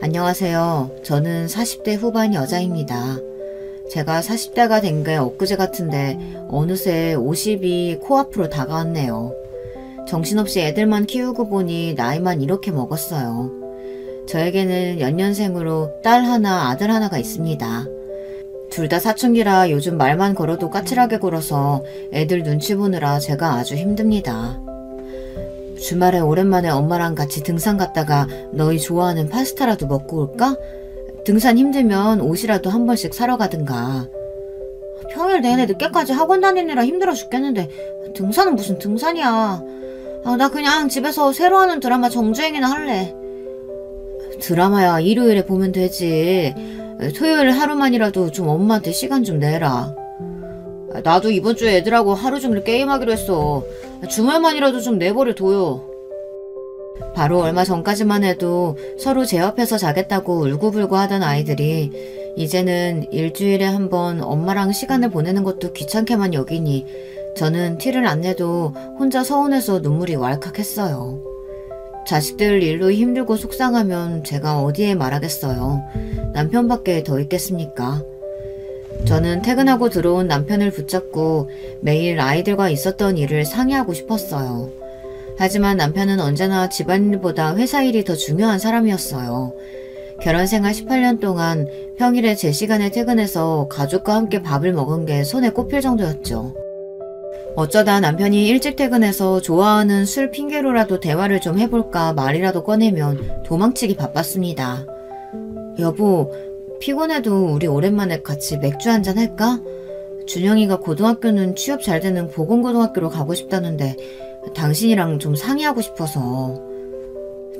안녕하세요. 저는 40대 후반 여자입니다. 제가 40대가 된 게 엊그제 같은데 어느새 50이 코앞으로 다가왔네요. 정신없이 애들만 키우고 보니 나이만 이렇게 먹었어요. 저에게는 연년생으로 딸 하나, 아들 하나가 있습니다. 둘 다 사춘기라 요즘 말만 걸어도 까칠하게 굴어서 애들 눈치 보느라 제가 아주 힘듭니다. 주말에 오랜만에 엄마랑 같이 등산 갔다가 너희 좋아하는 파스타라도 먹고 올까? 등산 힘들면 옷이라도 한 번씩 사러 가든가. 평일 내내 늦게까지 학원 다니느라 힘들어 죽겠는데 등산은 무슨 등산이야. 나 그냥 집에서 새로 하는 드라마 정주행이나 할래. 드라마야 일요일에 보면 되지. 토요일 하루만이라도 좀 엄마한테 시간 좀 내라. 나도 이번 주에 애들하고 하루 종일 게임하기로 했어. 주말만이라도 좀 내버려 둬요. 바로 얼마 전까지만 해도 서로 제 옆에서 자겠다고 울고불고 하던 아이들이 이제는 일주일에 한 번 엄마랑 시간을 보내는 것도 귀찮게만 여기니 저는 티를 안 내도 혼자 서운해서 눈물이 왈칵했어요. 자식들 일로 힘들고 속상하면 제가 어디에 말하겠어요. 남편밖에 더 있겠습니까? 저는 퇴근하고 들어온 남편을 붙잡고 매일 아이들과 있었던 일을 상의하고 싶었어요. 하지만 남편은 언제나 집안일보다 회사 일이 더 중요한 사람이었어요. 결혼생활 18년 동안 평일에 제 시간에 퇴근해서 가족과 함께 밥을 먹은 게 손에 꼽힐 정도였죠. 어쩌다 남편이 일찍 퇴근해서 좋아하는 술 핑계로라도 대화를 좀 해볼까 말이라도 꺼내면 도망치기 바빴습니다. 여보, 피곤해도 우리 오랜만에 같이 맥주 한잔 할까? 준영이가 고등학교는 취업 잘 되는 보건고등학교로 가고 싶다는데 당신이랑 좀 상의하고 싶어서.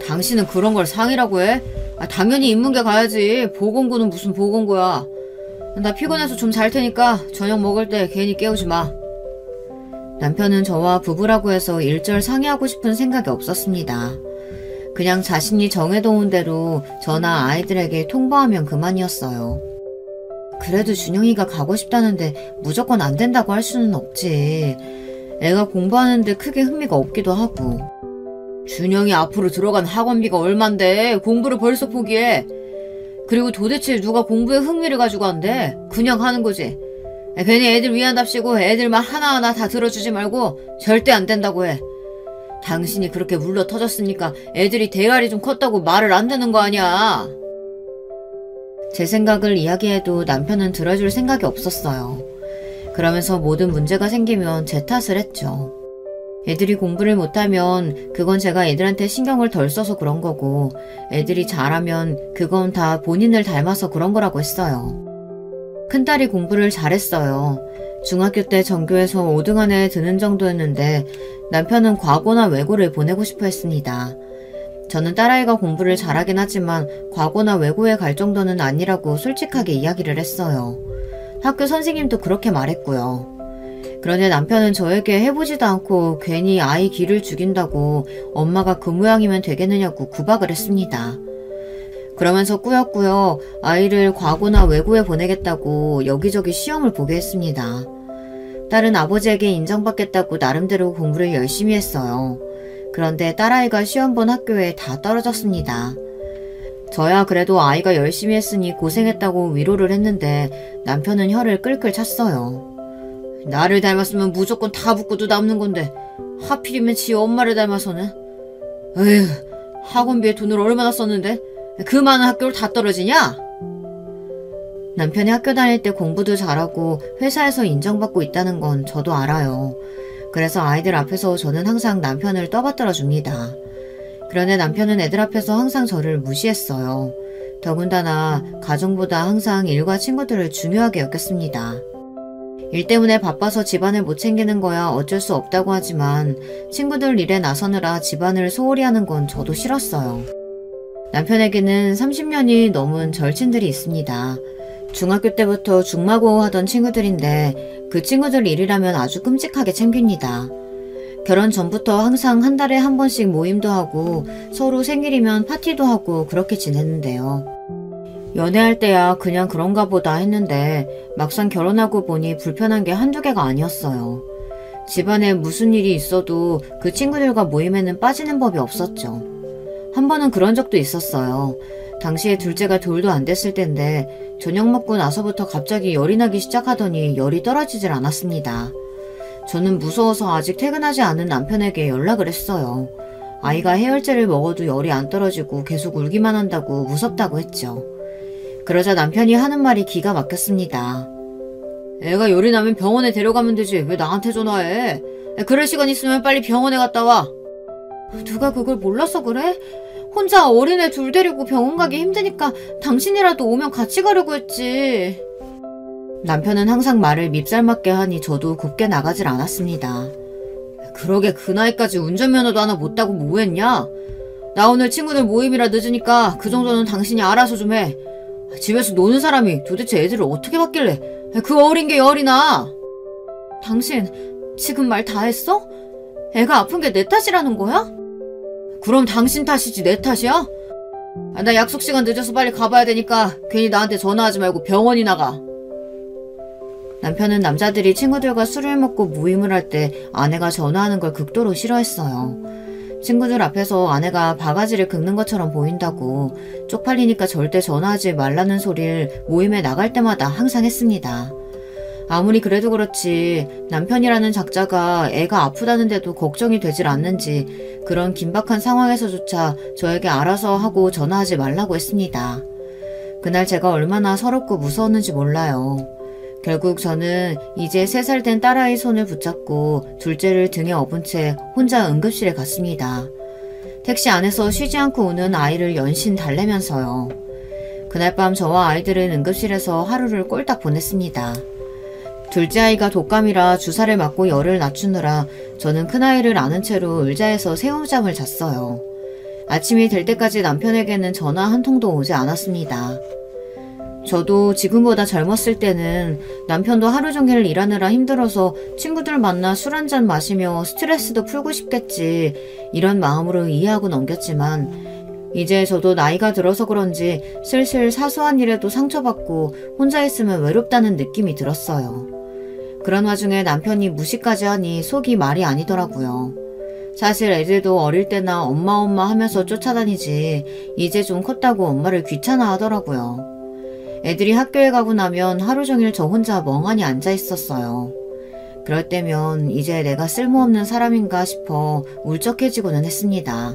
당신은 그런 걸 상의라고 해? 당연히 인문계 가야지. 보건고는 무슨 보건고야. 나 피곤해서 좀 잘 테니까 저녁 먹을 때 괜히 깨우지 마. 남편은 저와 부부라고 해서 일절 상의하고 싶은 생각이 없었습니다. 그냥 자신이 정해놓은 대로 저나 아이들에게 통보하면 그만이었어요. 그래도 준영이가 가고 싶다는데 무조건 안 된다고 할 수는 없지. 애가 공부하는데 크게 흥미가 없기도 하고. 준영이 앞으로 들어간 학원비가 얼만데 공부를 벌써 포기해. 그리고 도대체 누가 공부에 흥미를 가지고 한대? 그냥 하는 거지. 괜히 애들 위한답시고 애들 말 하나하나 다 들어주지 말고 절대 안 된다고 해. 당신이 그렇게 물러 터졌으니까 애들이 대가리 좀 컸다고 말을 안 듣는 거 아니야. 제 생각을 이야기해도 남편은 들어줄 생각이 없었어요. 그러면서 모든 문제가 생기면 제 탓을 했죠. 애들이 공부를 못하면 그건 제가 애들한테 신경을 덜 써서 그런 거고 애들이 잘하면 그건 다 본인을 닮아서 그런 거라고 했어요. 큰딸이 공부를 잘했어요. 중학교 때 전교에서 5등 안에 드는 정도였는데 남편은 과고나 외고를 보내고 싶어 했습니다. 저는 딸아이가 공부를 잘하긴 하지만 과고나 외고에 갈 정도는 아니라고 솔직하게 이야기를 했어요. 학교 선생님도 그렇게 말했고요. 그런데 남편은 저에게 해보지도 않고 괜히 아이 기를 죽인다고 엄마가 그 모양이면 되겠느냐고 구박을 했습니다. 그러면서 꾸역꾸역 아이를 과고나 외고에 보내겠다고 여기저기 시험을 보게 했습니다. 딸은 아버지에게 인정받겠다고 나름대로 공부를 열심히 했어요. 그런데 딸아이가 시험 본 학교에 다 떨어졌습니다. 저야 그래도 아이가 열심히 했으니 고생했다고 위로를 했는데 남편은 혀를 끌끌 찼어요. 나를 닮았으면 무조건 다 붙고도 남는 건데 하필이면 지 엄마를 닮아서는. 에휴, 학원비에 돈을 얼마나 썼는데 그 많은 학교를 다 떨어지냐? 남편이 학교 다닐 때 공부도 잘하고 회사에서 인정받고 있다는 건 저도 알아요. 그래서 아이들 앞에서 저는 항상 남편을 떠받들어 줍니다. 그런데 남편은 애들 앞에서 항상 저를 무시했어요. 더군다나 가정보다 항상 일과 친구들을 중요하게 여겼습니다. 일 때문에 바빠서 집안을 못 챙기는 거야 어쩔 수 없다고 하지만 친구들 일에 나서느라 집안을 소홀히 하는 건 저도 싫었어요. 남편에게는 30년이 넘은 절친들이 있습니다. 중학교 때부터 중마고 하던 친구들인데 그 친구들 일이라면 아주 끔찍하게 챙깁니다. 결혼 전부터 항상 한 달에 한 번씩 모임도 하고 서로 생일이면 파티도 하고 그렇게 지냈는데요. 연애할 때야 그냥 그런가 보다 했는데 막상 결혼하고 보니 불편한 게 한두 개가 아니었어요. 집안에 무슨 일이 있어도 그 친구들과 모임에는 빠지는 법이 없었죠. 한 번은 그런 적도 있었어요. 당시에 둘째가 돌도 안 됐을 텐데 저녁 먹고 나서부터 갑자기 열이 나기 시작하더니 열이 떨어지질 않았습니다. 저는 무서워서 아직 퇴근하지 않은 남편에게 연락을 했어요. 아이가 해열제를 먹어도 열이 안 떨어지고 계속 울기만 한다고 무섭다고 했죠. 그러자 남편이 하는 말이 기가 막혔습니다. 애가 열이 나면 병원에 데려가면 되지 왜 나한테 전화해? 그럴 시간 있으면 빨리 병원에 갔다 와. 누가 그걸 몰라서 그래? 혼자 어린애 둘 데리고 병원 가기 힘드니까 당신이라도 오면 같이 가려고 했지. 남편은 항상 말을 밉살맞게 하니 저도 곱게 나가질 않았습니다. 그러게 그 나이까지 운전면허도 하나 못 따고 뭐했냐? 나 오늘 친구들 모임이라 늦으니까 그 정도는 당신이 알아서 좀 해. 집에서 노는 사람이 도대체 애들을 어떻게 봤길래 그 어린 게 열이 나? 당신 지금 말 다 했어? 애가 아픈 게 내 탓이라는 거야? 그럼 당신 탓이지 내 탓이야? 나 약속 시간 늦어서 빨리 가봐야 되니까 괜히 나한테 전화하지 말고 병원이나 가. 남편은 남자들이 친구들과 술을 먹고 모임을 할 때 아내가 전화하는 걸 극도로 싫어했어요. 친구들 앞에서 아내가 바가지를 긁는 것처럼 보인다고 쪽팔리니까 절대 전화하지 말라는 소리를 모임에 나갈 때마다 항상 했습니다. 아무리 그래도 그렇지 남편이라는 작자가 애가 아프다는데도 걱정이 되질 않는지 그런 긴박한 상황에서조차 저에게 알아서 하고 전화하지 말라고 했습니다. 그날 제가 얼마나 서럽고 무서웠는지 몰라요. 결국 저는 이제 3살 된 딸아이 손을 붙잡고 둘째를 등에 업은 채 혼자 응급실에 갔습니다. 택시 안에서 쉬지 않고 우는 아이를 연신 달래면서요. 그날 밤 저와 아이들은 응급실에서 하루를 꼴딱 보냈습니다. 둘째 아이가 독감이라 주사를 맞고 열을 낮추느라 저는 큰아이를 안은 채로 의자에서 새우잠을 잤어요. 아침이 될 때까지 남편에게는 전화 한 통도 오지 않았습니다. 저도 지금보다 젊었을 때는 남편도 하루 종일 일하느라 힘들어서 친구들 만나 술 한잔 마시며 스트레스도 풀고 싶겠지 이런 마음으로 이해하고 넘겼지만 이제 저도 나이가 들어서 그런지 슬슬 사소한 일에도 상처받고 혼자 있으면 외롭다는 느낌이 들었어요. 그런 와중에 남편이 무시까지 하니 속이 말이 아니더라고요. 사실 애들도 어릴 때나 엄마 하면서 쫓아다니지 이제 좀 컸다고 엄마를 귀찮아 하더라고요. 애들이 학교에 가고 나면 하루 종일 저 혼자 멍하니 앉아 있었어요. 그럴 때면 이제 내가 쓸모없는 사람인가 싶어 울적해지고는 했습니다.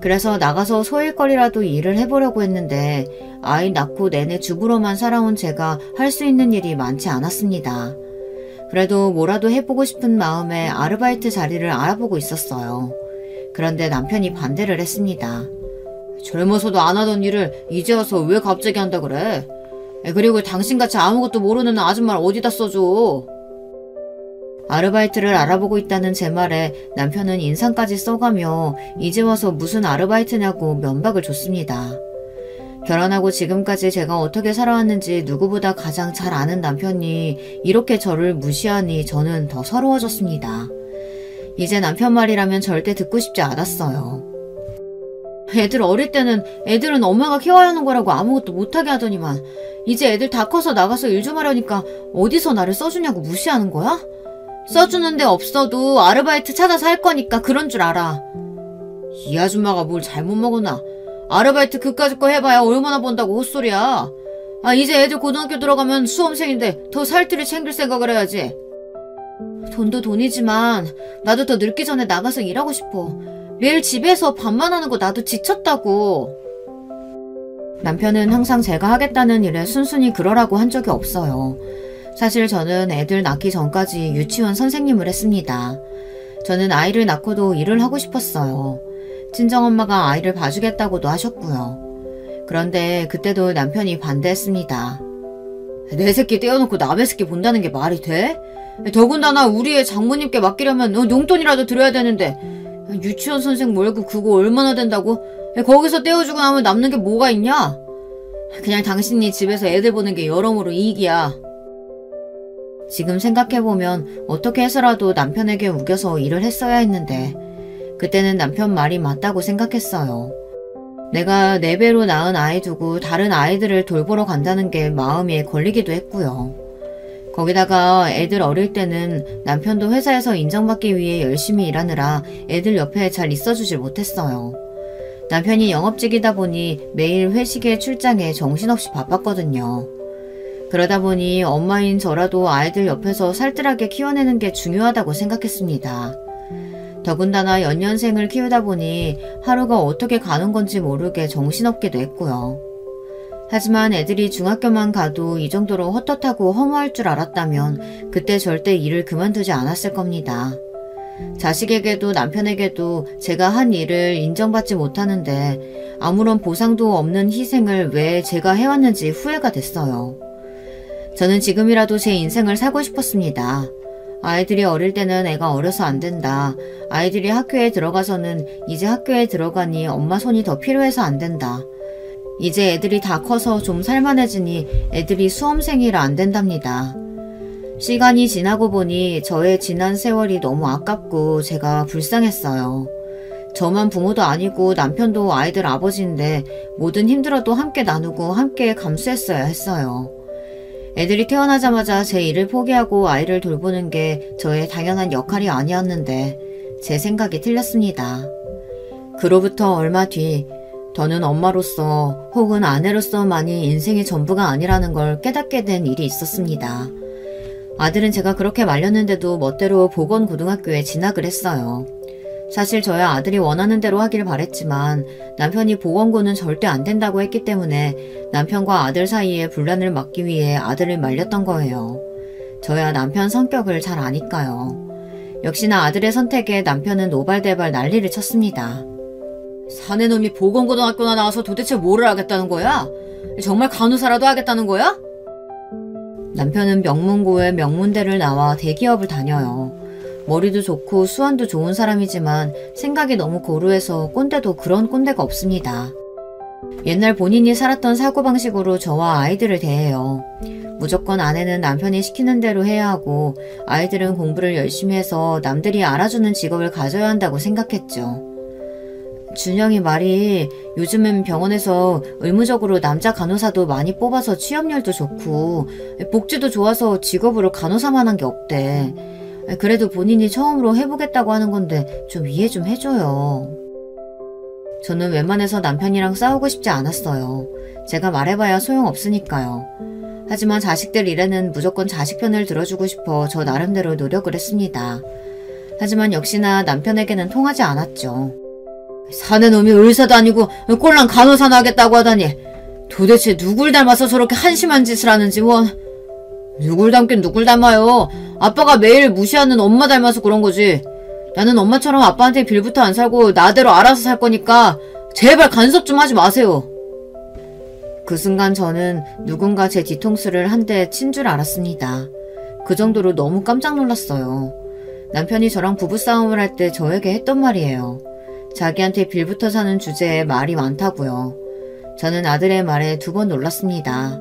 그래서 나가서 소일거리라도 일을 해보려고 했는데 아이 낳고 내내 주부로만 살아온 제가 할 수 있는 일이 많지 않았습니다. 그래도 뭐라도 해보고 싶은 마음에 아르바이트 자리를 알아보고 있었어요. 그런데 남편이 반대를 했습니다. 젊어서도 안 하던 일을 이제 와서 왜 갑자기 한다 그래? 그리고 당신같이 아무것도 모르는 아줌마를 어디다 써줘? 아르바이트를 알아보고 있다는 제 말에 남편은 인상까지 써가며 이제 와서 무슨 아르바이트냐고 면박을 줬습니다. 결혼하고 지금까지 제가 어떻게 살아왔는지 누구보다 가장 잘 아는 남편이 이렇게 저를 무시하니 저는 더 서러워졌습니다. 이제 남편 말이라면 절대 듣고 싶지 않았어요. 애들 어릴 때는 애들은 엄마가 키워야 하는 거라고 아무것도 못하게 하더니만 이제 애들 다 커서 나가서 일 좀 하려니까 어디서 나를 써주냐고 무시하는 거야? 써주는 데 없어도 아르바이트 찾아서 할 거니까 그런 줄 알아. 이 아줌마가 뭘 잘못 먹었나? 아르바이트 그까짓 거 해봐야 얼마나 번다고 헛소리야. 이제 애들 고등학교 들어가면 수험생인데 더 살뜰히 챙길 생각을 해야지. 돈도 돈이지만 나도 더 늙기 전에 나가서 일하고 싶어. 매일 집에서 밥만 하는 거 나도 지쳤다고. 남편은 항상 제가 하겠다는 일에 순순히 그러라고 한 적이 없어요. 사실 저는 애들 낳기 전까지 유치원 선생님을 했습니다. 저는 아이를 낳고도 일을 하고 싶었어요. 친정엄마가 아이를 봐주겠다고도 하셨고요. 그런데 그때도 남편이 반대했습니다. 내 새끼 떼어놓고 남의 새끼 본다는 게 말이 돼? 더군다나 우리 애 장모님께 맡기려면 용돈이라도 드려야 되는데 유치원 선생 월급 그거 얼마나 된다고? 거기서 떼어주고 나면 남는 게 뭐가 있냐? 그냥 당신이 집에서 애들 보는 게 여러모로 이익이야. 지금 생각해보면 어떻게 해서라도 남편에게 우겨서 일을 했어야 했는데 그때는 남편 말이 맞다고 생각했어요. 내가 4배로 낳은 아이 두고 다른 아이들을 돌보러 간다는 게 마음에 걸리기도 했고요. 거기다가 애들 어릴 때는 남편도 회사에서 인정받기 위해 열심히 일하느라 애들 옆에 잘 있어주질 못했어요. 남편이 영업직이다 보니 매일 회식에 출장해 정신없이 바빴거든요. 그러다 보니 엄마인 저라도 아이들 옆에서 살뜰하게 키워내는 게 중요하다고 생각했습니다. 더군다나 연년생을 키우다 보니 하루가 어떻게 가는 건지 모르게 정신없게도 했고요. 하지만 애들이 중학교만 가도 이 정도로 헛헛하고 허무할 줄 알았다면 그때 절대 일을 그만두지 않았을 겁니다. 자식에게도 남편에게도 제가 한 일을 인정받지 못하는데 아무런 보상도 없는 희생을 왜 제가 해왔는지 후회가 됐어요. 저는 지금이라도 제 인생을 살고 싶었습니다. 아이들이 어릴 때는 애가 어려서 안 된다. 아이들이 학교에 들어가서는 이제 학교에 들어가니 엄마 손이 더 필요해서 안 된다. 이제 애들이 다 커서 좀 살만해지니 애들이 수험생이라 안 된답니다. 시간이 지나고 보니 저의 지난 세월이 너무 아깝고 제가 불쌍했어요. 저만 부모도 아니고 남편도 아이들 아버지인데 뭐든 힘들어도 함께 나누고 함께 감수했어야 했어요. 애들이 태어나자마자 제 일을 포기하고 아이를 돌보는 게 저의 당연한 역할이 아니었는데 제 생각이 틀렸습니다. 그로부터 얼마 뒤 저는 엄마로서 혹은 아내로서만이 인생의 전부가 아니라는 걸 깨닫게 된 일이 있었습니다. 아들은 제가 그렇게 말렸는데도 멋대로 보건고등학교에 진학을 했어요. 사실 저야 아들이 원하는 대로 하길 바랬지만 남편이 보건고는 절대 안 된다고 했기 때문에 남편과 아들 사이에 분란을 막기 위해 아들을 말렸던 거예요. 저야 남편 성격을 잘 아니까요. 역시나 아들의 선택에 남편은 노발대발 난리를 쳤습니다. 사내놈이 보건고등학교나 나와서 도대체 뭐를 하겠다는 거야? 정말 간호사라도 하겠다는 거야? 남편은 명문고에 명문대를 나와 대기업을 다녀요. 머리도 좋고 수완도 좋은 사람이지만 생각이 너무 고루해서 꼰대도 그런 꼰대가 없습니다. 옛날 본인이 살았던 사고방식으로 저와 아이들을 대해요. 무조건 아내는 남편이 시키는 대로 해야 하고 아이들은 공부를 열심히 해서 남들이 알아주는 직업을 가져야 한다고 생각했죠. 준영이 말이 요즘은 병원에서 의무적으로 남자 간호사도 많이 뽑아서 취업률도 좋고 복지도 좋아서 직업으로 간호사만 한 게 없대. 그래도 본인이 처음으로 해보겠다고 하는 건데 좀 이해 좀 해줘요. 저는 웬만해서 남편이랑 싸우고 싶지 않았어요. 제가 말해봐야 소용없으니까요. 하지만 자식들 일에는 무조건 자식 편을 들어주고 싶어 저 나름대로 노력을 했습니다. 하지만 역시나 남편에게는 통하지 않았죠. 사내놈이 의사도 아니고 꼴랑 간호사나 하겠다고 하다니 도대체 누굴 닮아서 저렇게 한심한 짓을 하는지 누굴 닮긴 누굴 닮아요. 아빠가 매일 무시하는 엄마 닮아서 그런 거지. 나는 엄마처럼 아빠한테 빌부터 안 살고 나대로 알아서 살 거니까 제발 간섭 좀 하지 마세요. 그 순간 저는 누군가 제 뒤통수를 한 대 친 줄 알았습니다. 그 정도로 너무 깜짝 놀랐어요. 남편이 저랑 부부싸움을 할 때 저에게 했던 말이에요. 자기한테 빌부터 사는 주제에 말이 많다고요. 저는 아들의 말에 2번 놀랐습니다.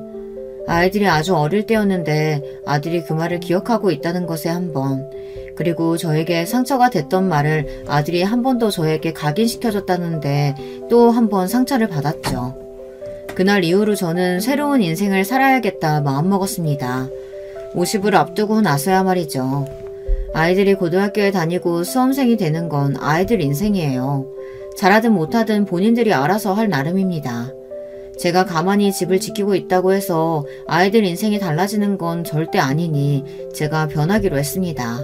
아이들이 아주 어릴 때였는데 아들이 그 말을 기억하고 있다는 것에 1번, 그리고 저에게 상처가 됐던 말을 아들이 한 번 더 저에게 각인시켜줬다는데 또 1번 상처를 받았죠. 그날 이후로 저는 새로운 인생을 살아야겠다 마음먹었습니다. 50을 앞두고 나서야 말이죠. 아이들이 고등학교에 다니고 수험생이 되는 건 아이들 인생이에요. 잘하든 못하든 본인들이 알아서 할 나름입니다. 제가 가만히 집을 지키고 있다고 해서 아이들 인생이 달라지는 건 절대 아니니 제가 변하기로 했습니다.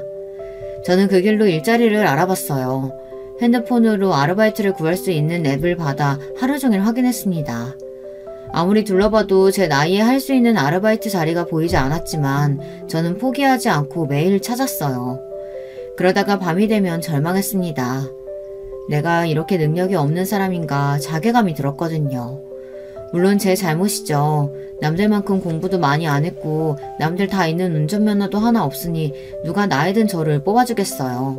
저는 그 길로 일자리를 알아봤어요. 핸드폰으로 아르바이트를 구할 수 있는 앱을 받아 하루 종일 확인했습니다. 아무리 둘러봐도 제 나이에 할 수 있는 아르바이트 자리가 보이지 않았지만 저는 포기하지 않고 매일 찾았어요. 그러다가 밤이 되면 절망했습니다. 내가 이렇게 능력이 없는 사람인가 자괴감이 들었거든요. 물론 제 잘못이죠. 남들만큼 공부도 많이 안 했고 남들 다 있는 운전면허도 하나 없으니 누가 나이든 저를 뽑아주겠어요.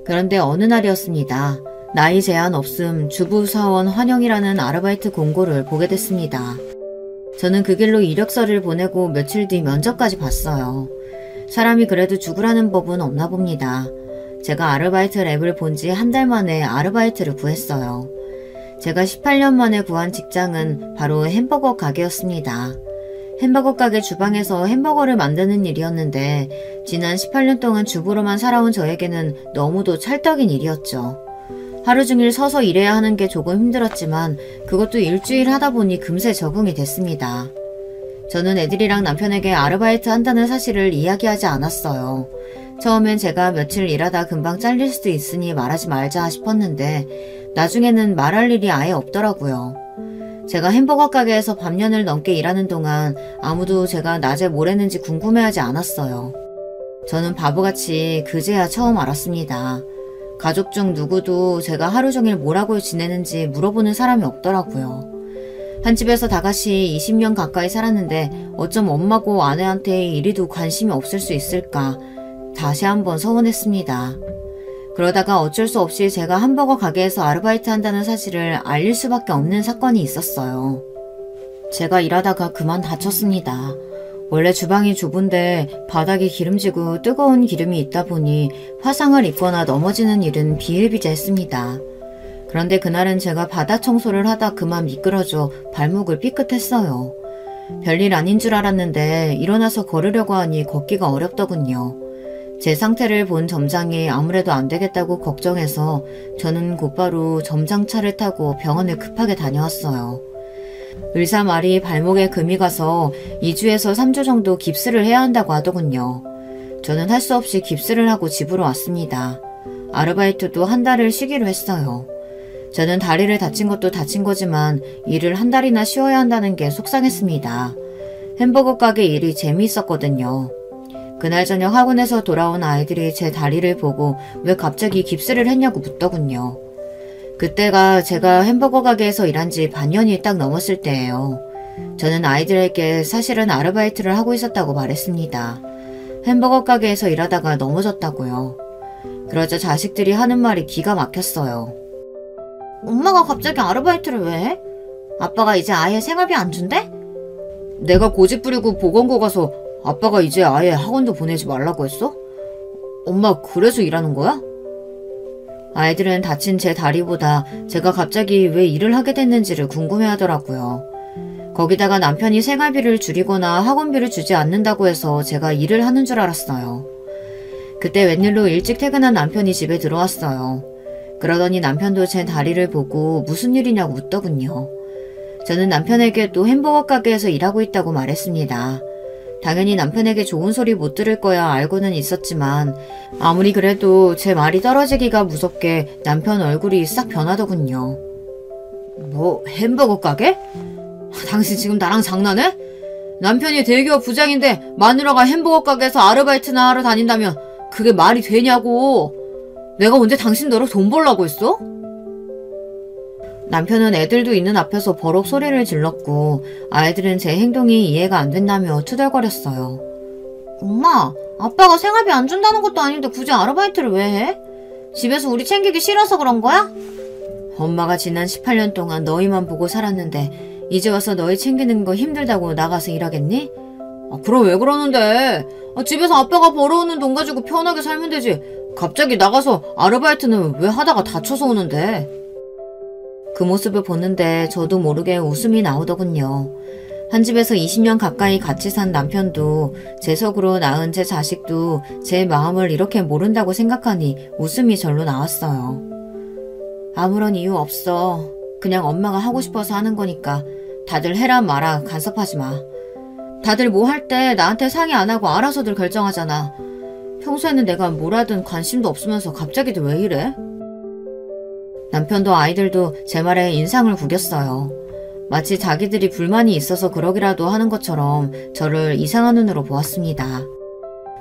그런데 어느 날이었습니다. 나이 제한 없음 주부사원 환영이라는 아르바이트 공고를 보게 됐습니다. 저는 그 길로 이력서를 보내고 며칠 뒤 면접까지 봤어요. 사람이 그래도 죽으라는 법은 없나 봅니다. 제가 아르바이트 랩을 본 지 1달 만에 아르바이트를 구했어요. 제가 18년 만에 구한 직장은 바로 햄버거 가게였습니다. 햄버거 가게 주방에서 햄버거를 만드는 일이었는데 지난 18년 동안 주부로만 살아온 저에게는 너무도 찰떡인 일이었죠. 하루 종일 서서 일해야 하는 게 조금 힘들었지만 그것도 일주일 하다 보니 금세 적응이 됐습니다. 저는 애들이랑 남편에게 아르바이트 한다는 사실을 이야기하지 않았어요. 처음엔 제가 며칠 일하다 금방 잘릴 수도 있으니 말하지 말자 싶었는데 나중에는 말할 일이 아예 없더라고요. 제가 햄버거 가게에서 반년을 넘게 일하는 동안 아무도 제가 낮에 뭘 했는지 궁금해하지 않았어요. 저는 바보같이 그제야 처음 알았습니다. 가족 중 누구도 제가 하루 종일 뭐라고 지내는지 물어보는 사람이 없더라고요. 한 집에서 다같이 20년 가까이 살았는데 어쩜 엄마고 아내한테 이리도 관심이 없을 수 있을까 다시 한번 서운했습니다. 그러다가 어쩔 수 없이 제가 햄버거 가게에서 아르바이트 한다는 사실을 알릴 수밖에 없는 사건이 있었어요. 제가 일하다가 그만 다쳤습니다. 원래 주방이 좁은데 바닥이 기름지고 뜨거운 기름이 있다 보니 화상을 입거나 넘어지는 일은 비일비재했습니다. 그런데 그날은 제가 바닥 청소를 하다 그만 미끄러져 발목을 삐끗했어요. 별일 아닌 줄 알았는데 일어나서 걸으려고 하니 걷기가 어렵더군요. 제 상태를 본 점장이 아무래도 안 되겠다고 걱정해서 저는 곧바로 점장차를 타고 병원을 급하게 다녀왔어요. 의사 말이 발목에 금이 가서 2주에서 3주 정도 깁스를 해야 한다고 하더군요. 저는 할 수 없이 깁스를 하고 집으로 왔습니다. 아르바이트도 한 달을 쉬기로 했어요. 저는 다리를 다친 것도 다친 거지만 일을 한 달이나 쉬어야 한다는 게 속상했습니다. 햄버거 가게 일이 재미있었거든요. 그날 저녁 학원에서 돌아온 아이들이 제 다리를 보고 왜 갑자기 깁스를 했냐고 묻더군요. 그때가 제가 햄버거 가게에서 일한 지 반년이 딱 넘었을 때예요. 저는 아이들에게 사실은 아르바이트를 하고 있었다고 말했습니다. 햄버거 가게에서 일하다가 넘어졌다고요. 그러자 자식들이 하는 말이 기가 막혔어요. 엄마가 갑자기 아르바이트를 왜 해? 아빠가 이제 아예 생활비 안 준대? 내가 고집 부리고 보건고 가서 아빠가 이제 아예 학원도 보내지 말라고 했어? 엄마 그래서 일하는 거야? 아이들은 다친 제 다리보다 제가 갑자기 왜 일을 하게 됐는지를 궁금해하더라고요. 거기다가 남편이 생활비를 줄이거나 학원비를 주지 않는다고 해서 제가 일을 하는 줄 알았어요. 그때 웬일로 일찍 퇴근한 남편이 집에 들어왔어요. 그러더니 남편도 제 다리를 보고 무슨 일이냐고 묻더군요. 저는 남편에게 또 햄버거 가게에서 일하고 있다고 말했습니다. 당연히 남편에게 좋은 소리 못 들을 거야 알고는 있었지만 아무리 그래도 제 말이 떨어지기가 무섭게 남편 얼굴이 싹 변하더군요. 뭐 햄버거 가게? 당신 지금 나랑 장난해? 남편이 대기업 부장인데 마누라가 햄버거 가게에서 아르바이트나 하러 다닌다면 그게 말이 되냐고. 내가 언제 당신 너로 돈 벌라고 했어? 남편은 애들도 있는 앞에서 버럭 소리를 질렀고 아이들은 제 행동이 이해가 안 된다며 투덜거렸어요. 엄마, 아빠가 생활비 안 준다는 것도 아닌데 굳이 아르바이트를 왜 해? 집에서 우리 챙기기 싫어서 그런 거야? 엄마가 지난 18년 동안 너희만 보고 살았는데 이제 와서 너희 챙기는 거 힘들다고 나가서 일하겠니? 그럼 왜 그러는데? 집에서 아빠가 벌어오는 돈 가지고 편하게 살면 되지. 갑자기 나가서 아르바이트는 왜 하다가 다쳐서 오는데? 그 모습을 보는데 저도 모르게 웃음이 나오더군요. 한 집에서 20년 가까이 같이 산 남편도 제 속으로 낳은 제 자식도 제 마음을 이렇게 모른다고 생각하니 웃음이 절로 나왔어요. 아무런 이유 없어. 그냥 엄마가 하고 싶어서 하는 거니까 다들 해라 마라 간섭하지 마. 다들 뭐 할 때 나한테 상의 안 하고 알아서들 결정하잖아. 평소에는 내가 뭘 하든 관심도 없으면서 갑자기도 왜 이래? 남편도 아이들도 제 말에 인상을 구겼어요. 마치 자기들이 불만이 있어서 그러기라도 하는 것처럼 저를 이상한 눈으로 보았습니다.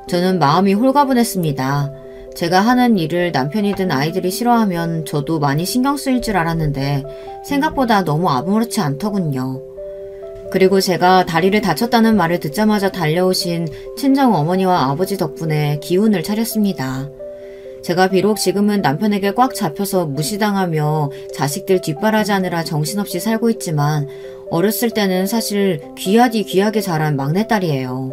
저는 마음이 홀가분했습니다. 제가 하는 일을 남편이든 아이들이 싫어하면 저도 많이 신경 쓰일 줄 알았는데 생각보다 너무 아무렇지 않더군요. 그리고 제가 다리를 다쳤다는 말을 듣자마자 달려오신 친정 어머니와 아버지 덕분에 기운을 차렸습니다. 제가 비록 지금은 남편에게 꽉 잡혀서 무시당하며 자식들 뒷바라지하느라 정신없이 살고 있지만 어렸을 때는 사실 귀하게 자란 막내딸이에요.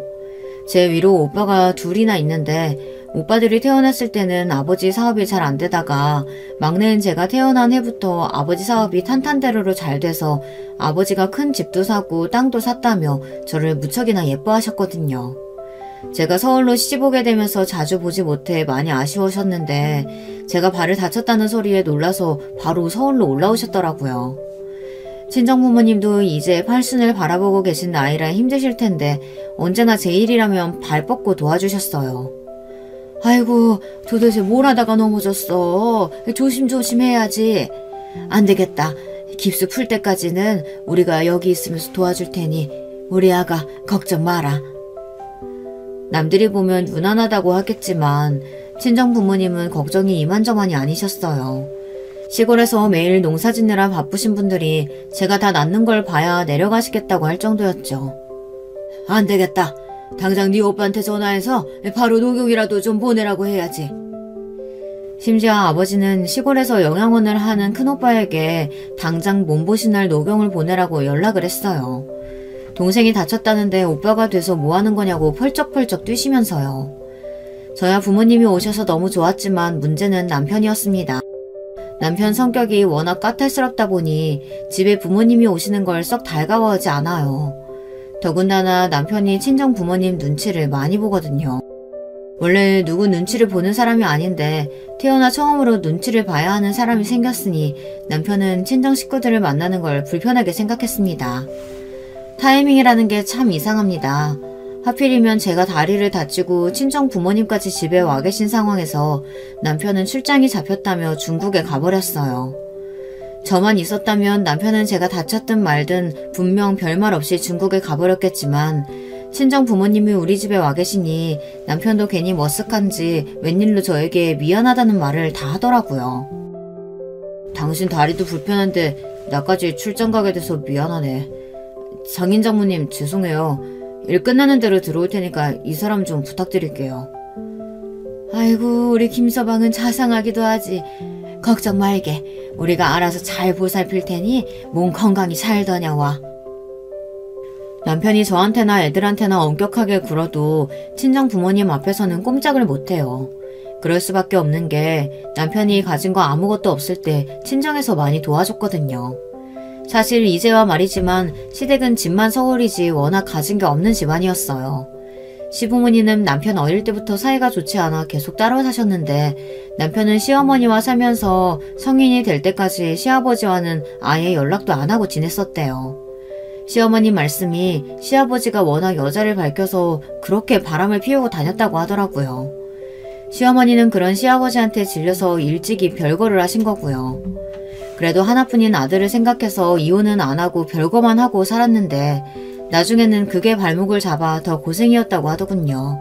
제 위로 오빠가 둘이나 있는데 오빠들이 태어났을 때는 아버지 사업이 잘 안 되다가 막내인 제가 태어난 해부터 아버지 사업이 탄탄대로로 잘 돼서 아버지가 큰 집도 사고 땅도 샀다며 저를 무척이나 예뻐하셨거든요. 제가 서울로 시집 오게 되면서 자주 보지 못해 많이 아쉬우셨는데 제가 발을 다쳤다는 소리에 놀라서 바로 서울로 올라오셨더라고요. 친정부모님도 이제 팔순을 바라보고 계신 나이라 힘드실 텐데 언제나 제 일이라면 발 뻗고 도와주셨어요. 아이고, 도대체 뭘 하다가 넘어졌어. 조심조심 해야지. 안 되겠다. 깁스 풀 때까지는 우리가 여기 있으면서 도와줄 테니 우리 아가 걱정 마라. 남들이 보면 무난하다고 하겠지만 친정 부모님은 걱정이 이만저만이 아니셨어요. 시골에서 매일 농사 짓느라 바쁘신 분들이 제가 다 낫는 걸 봐야 내려가시겠다고 할 정도였죠. 안 되겠다. 당장 네 오빠한테 전화해서 바로 녹용이라도 좀 보내라고 해야지. 심지어 아버지는 시골에서 영양원을 하는 큰오빠에게 당장 몸보신할 녹용을 보내라고 연락을 했어요. 동생이 다쳤다는데 오빠가 돼서 뭐하는 거냐고 펄쩍펄쩍 뛰시면서요. 저야 부모님이 오셔서 너무 좋았지만 문제는 남편이었습니다. 남편 성격이 워낙 까탈스럽다 보니 집에 부모님이 오시는 걸 썩 달가워하지 않아요. 더군다나 남편이 친정 부모님 눈치를 많이 보거든요. 원래 누구 눈치를 보는 사람이 아닌데 태어나 처음으로 눈치를 봐야 하는 사람이 생겼으니 남편은 친정 식구들을 만나는 걸 불편하게 생각했습니다. 타이밍이라는 게 참 이상합니다. 하필이면 제가 다리를 다치고 친정 부모님까지 집에 와 계신 상황에서 남편은 출장이 잡혔다며 중국에 가버렸어요. 저만 있었다면 남편은 제가 다쳤든 말든 분명 별말 없이 중국에 가버렸겠지만 친정 부모님이 우리 집에 와 계시니 남편도 괜히 머쓱한지 웬일로 저에게 미안하다는 말을 다 하더라고요. 당신 다리도 불편한데 나까지 출장 가게 돼서 미안하네. 장인 장모님 죄송해요. 일 끝나는 대로 들어올 테니까 이 사람 좀 부탁드릴게요. 아이고 우리 김서방은 자상하기도 하지. 걱정 말게. 우리가 알아서 잘 보살필 테니 몸 건강히 잘 다녀와. 남편이 저한테나 애들한테나 엄격하게 굴어도 친정 부모님 앞에서는 꼼짝을 못해요. 그럴 수밖에 없는 게 남편이 가진 거 아무것도 없을 때 친정에서 많이 도와줬거든요. 사실 이제와 말이지만 시댁은 집만 서울이지 워낙 가진 게 없는 집안이었어요. 시부모님은 남편 어릴 때부터 사이가 좋지 않아 계속 따로 사셨는데 남편은 시어머니와 살면서 성인이 될 때까지 시아버지와는 아예 연락도 안 하고 지냈었대요. 시어머님 말씀이 시아버지가 워낙 여자를 밝혀서 그렇게 바람을 피우고 다녔다고 하더라고요. 시어머니는 그런 시아버지한테 질려서 일찍이 별거를 하신 거고요. 그래도 하나뿐인 아들을 생각해서 이혼은 안 하고 별거만 하고 살았는데 나중에는 그게 발목을 잡아 더 고생이었다고 하더군요.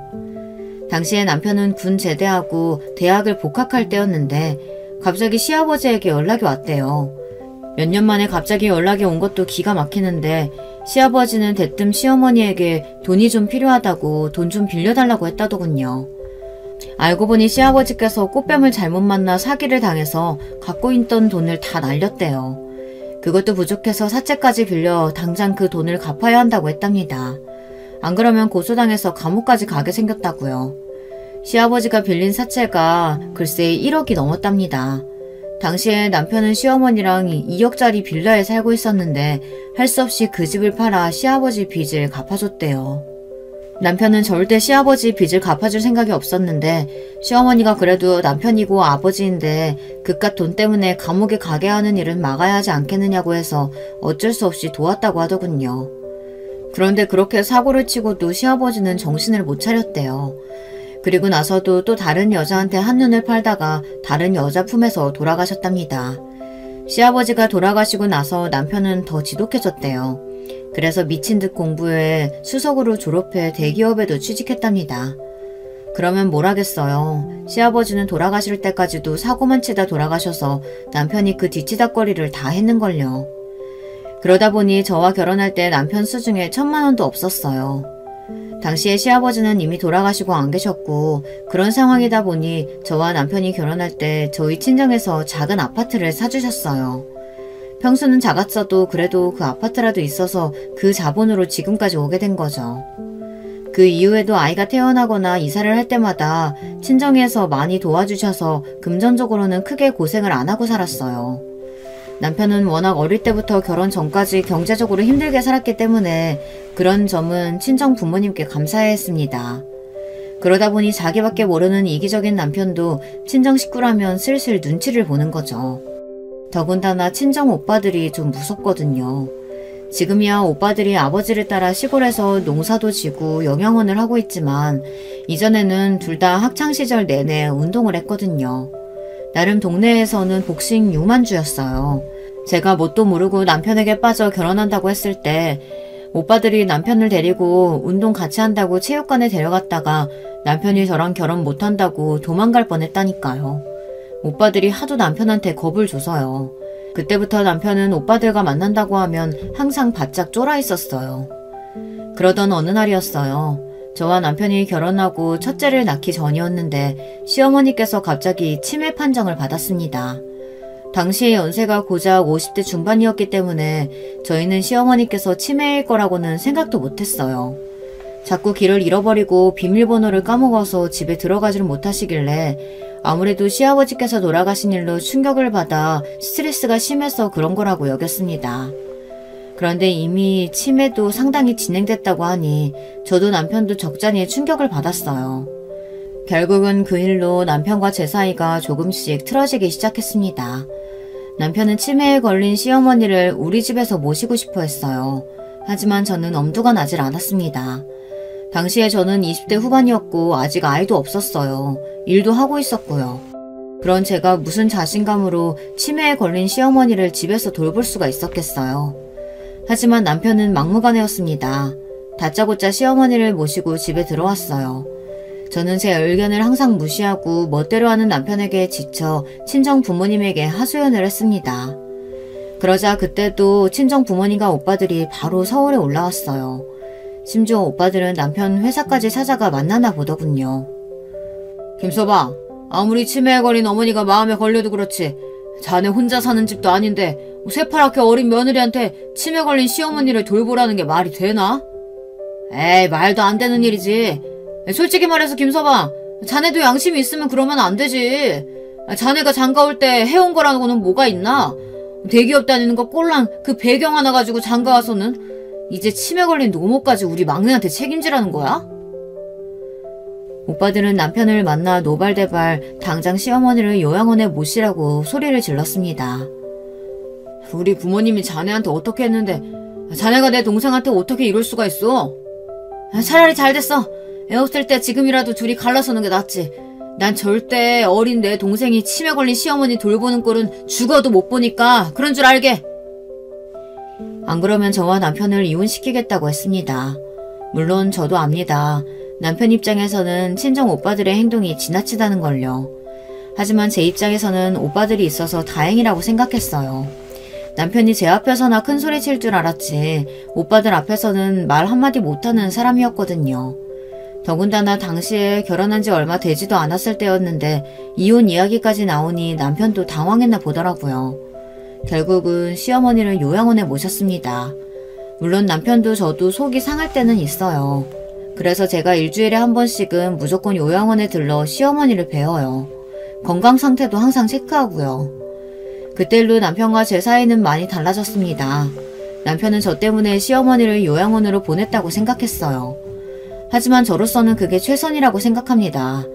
당시에 남편은 군 제대하고 대학을 복학할 때였는데 갑자기 시아버지에게 연락이 왔대요. 몇 년 만에 갑자기 연락이 온 것도 기가 막히는데 시아버지는 대뜸 시어머니에게 돈이 좀 필요하다고 돈 좀 빌려달라고 했다더군요. 알고 보니 시아버지께서 꽃뱀을 잘못 만나 사기를 당해서 갖고 있던 돈을 다 날렸대요. 그것도 부족해서 사채까지 빌려 당장 그 돈을 갚아야 한다고 했답니다. 안 그러면 고소당해서 감옥까지 가게 생겼다고요. 시아버지가 빌린 사채가 글쎄 1억이 넘었답니다. 당시에 남편은 시어머니랑 2억짜리 빌라에 살고 있었는데 할 수 없이 그 집을 팔아 시아버지 빚을 갚아줬대요. 남편은 절대 시아버지 빚을 갚아줄 생각이 없었는데 시어머니가 그래도 남편이고 아버지인데 그깟 돈 때문에 감옥에 가게 하는 일은 막아야 하지 않겠느냐고 해서 어쩔 수 없이 도왔다고 하더군요. 그런데 그렇게 사고를 치고도 시아버지는 정신을 못 차렸대요. 그리고 나서도 또 다른 여자한테 한눈을 팔다가 다른 여자 품에서 돌아가셨답니다. 시아버지가 돌아가시고 나서 남편은 더 지독해졌대요. 그래서 미친 듯 공부해 수석으로 졸업해 대기업에도 취직했답니다. 그러면 뭘 하겠어요. 시아버지는 돌아가실 때까지도 사고만 치다 돌아가셔서 남편이 그 뒤치다꺼리를 다 했는걸요. 그러다 보니 저와 결혼할 때 남편 수중에 1,000만 원도 없었어요. 당시에 시아버지는 이미 돌아가시고 안 계셨고 그런 상황이다 보니 저와 남편이 결혼할 때 저희 친정에서 작은 아파트를 사주셨어요. 평수는 작았어도 그래도 그 아파트라도 있어서 그 자본으로 지금까지 오게 된 거죠. 그 이후에도 아이가 태어나거나 이사를 할 때마다 친정에서 많이 도와주셔서 금전적으로는 크게 고생을 안 하고 살았어요. 남편은 워낙 어릴 때부터 결혼 전까지 경제적으로 힘들게 살았기 때문에 그런 점은 친정 부모님께 감사해야 했습니다. 그러다 보니 자기밖에 모르는 이기적인 남편도 친정 식구라면 슬슬 눈치를 보는 거죠. 더군다나 친정 오빠들이 좀 무섭거든요. 지금이야 오빠들이 아버지를 따라 시골에서 농사도 지고 영양원을 하고 있지만 이전에는 둘 다 학창시절 내내 운동을 했거든요. 나름 동네에서는 복싱 유만주였어요. 제가 뭣도 모르고 남편에게 빠져 결혼한다고 했을 때 오빠들이 남편을 데리고 운동 같이 한다고 체육관에 데려갔다가 남편이 저랑 결혼 못한다고 도망갈 뻔했다니까요. 오빠들이 하도 남편한테 겁을 줘서요. 그때부터 남편은 오빠들과 만난다고 하면 항상 바짝 쫄아 있었어요. 그러던 어느 날이었어요. 저와 남편이 결혼하고 첫째를 낳기 전이었는데 시어머니께서 갑자기 치매 판정을 받았습니다. 당시의 연세가 고작 50대 중반이었기 때문에 저희는 시어머니께서 치매일 거라고는 생각도 못했어요. 자꾸 길을 잃어버리고 비밀번호를 까먹어서 집에 들어가지를 못하시길래 아무래도 시아버지께서 돌아가신 일로 충격을 받아 스트레스가 심해서 그런 거라고 여겼습니다. 그런데 이미 치매도 상당히 진행됐다고 하니 저도 남편도 적잖이 충격을 받았어요. 결국은 그 일로 남편과 제 사이가 조금씩 틀어지기 시작했습니다. 남편은 치매에 걸린 시어머니를 우리 집에서 모시고 싶어 했어요. 하지만 저는 엄두가 나질 않았습니다. 당시에 저는 20대 후반이었고 아직 아이도 없었어요. 일도 하고 있었고요. 그런 제가 무슨 자신감으로 치매에 걸린 시어머니를 집에서 돌볼 수가 있었겠어요. 하지만 남편은 막무가내였습니다. 다짜고짜 시어머니를 모시고 집에 들어왔어요. 저는 제 의견을 항상 무시하고 멋대로 하는 남편에게 지쳐 친정 부모님에게 하소연을 했습니다. 그러자 그때도 친정 부모님과 오빠들이 바로 서울에 올라왔어요. 심지어 오빠들은 남편 회사까지 찾아가 만나나 보더군요. 김서방, 아무리 치매에 걸린 어머니가 마음에 걸려도 그렇지 자네 혼자 사는 집도 아닌데 새파랗게 어린 며느리한테 치매 걸린 시어머니를 돌보라는 게 말이 되나? 에이, 말도 안 되는 일이지. 솔직히 말해서 김서방, 자네도 양심이 있으면 그러면 안 되지. 자네가 장가 올 때 해온 거라고는 뭐가 있나? 대기업 다니는 거 꼴랑 그 배경 하나 가지고 장가 와서는 이제 치매 걸린 노모까지 우리 막내한테 책임지라는 거야? 오빠들은 남편을 만나 노발대발 당장 시어머니를 요양원에 모시라고 소리를 질렀습니다. 우리 부모님이 자네한테 어떻게 했는데 자네가 내 동생한테 어떻게 이럴 수가 있어? 차라리 잘 됐어. 애 없을 때 지금이라도 둘이 갈라서는 게 낫지. 난 절대 어린 내 동생이 치매 걸린 시어머니 돌보는 꼴은 죽어도 못 보니까 그런 줄 알게. 안 그러면 저와 남편을 이혼시키겠다고 했습니다. 물론 저도 압니다. 남편 입장에서는 친정 오빠들의 행동이 지나치다는 걸요. 하지만 제 입장에서는 오빠들이 있어서 다행이라고 생각했어요. 남편이 제 앞에서나 큰 소리 칠 줄 알았지 오빠들 앞에서는 말 한마디 못하는 사람이었거든요. 더군다나 당시에 결혼한 지 얼마 되지도 않았을 때였는데 이혼 이야기까지 나오니 남편도 당황했나 보더라고요. 결국은 시어머니를 요양원에 모셨습니다. 물론 남편도 저도 속이 상할 때는 있어요. 그래서 제가 일주일에 한 번씩은 무조건 요양원에 들러 시어머니를 뵈어요. 건강 상태도 항상 체크하고요. 그때로 남편과 제 사이는 많이 달라졌습니다. 남편은 저 때문에 시어머니를 요양원으로 보냈다고 생각했어요. 하지만 저로서는 그게 최선이라고 생각합니다.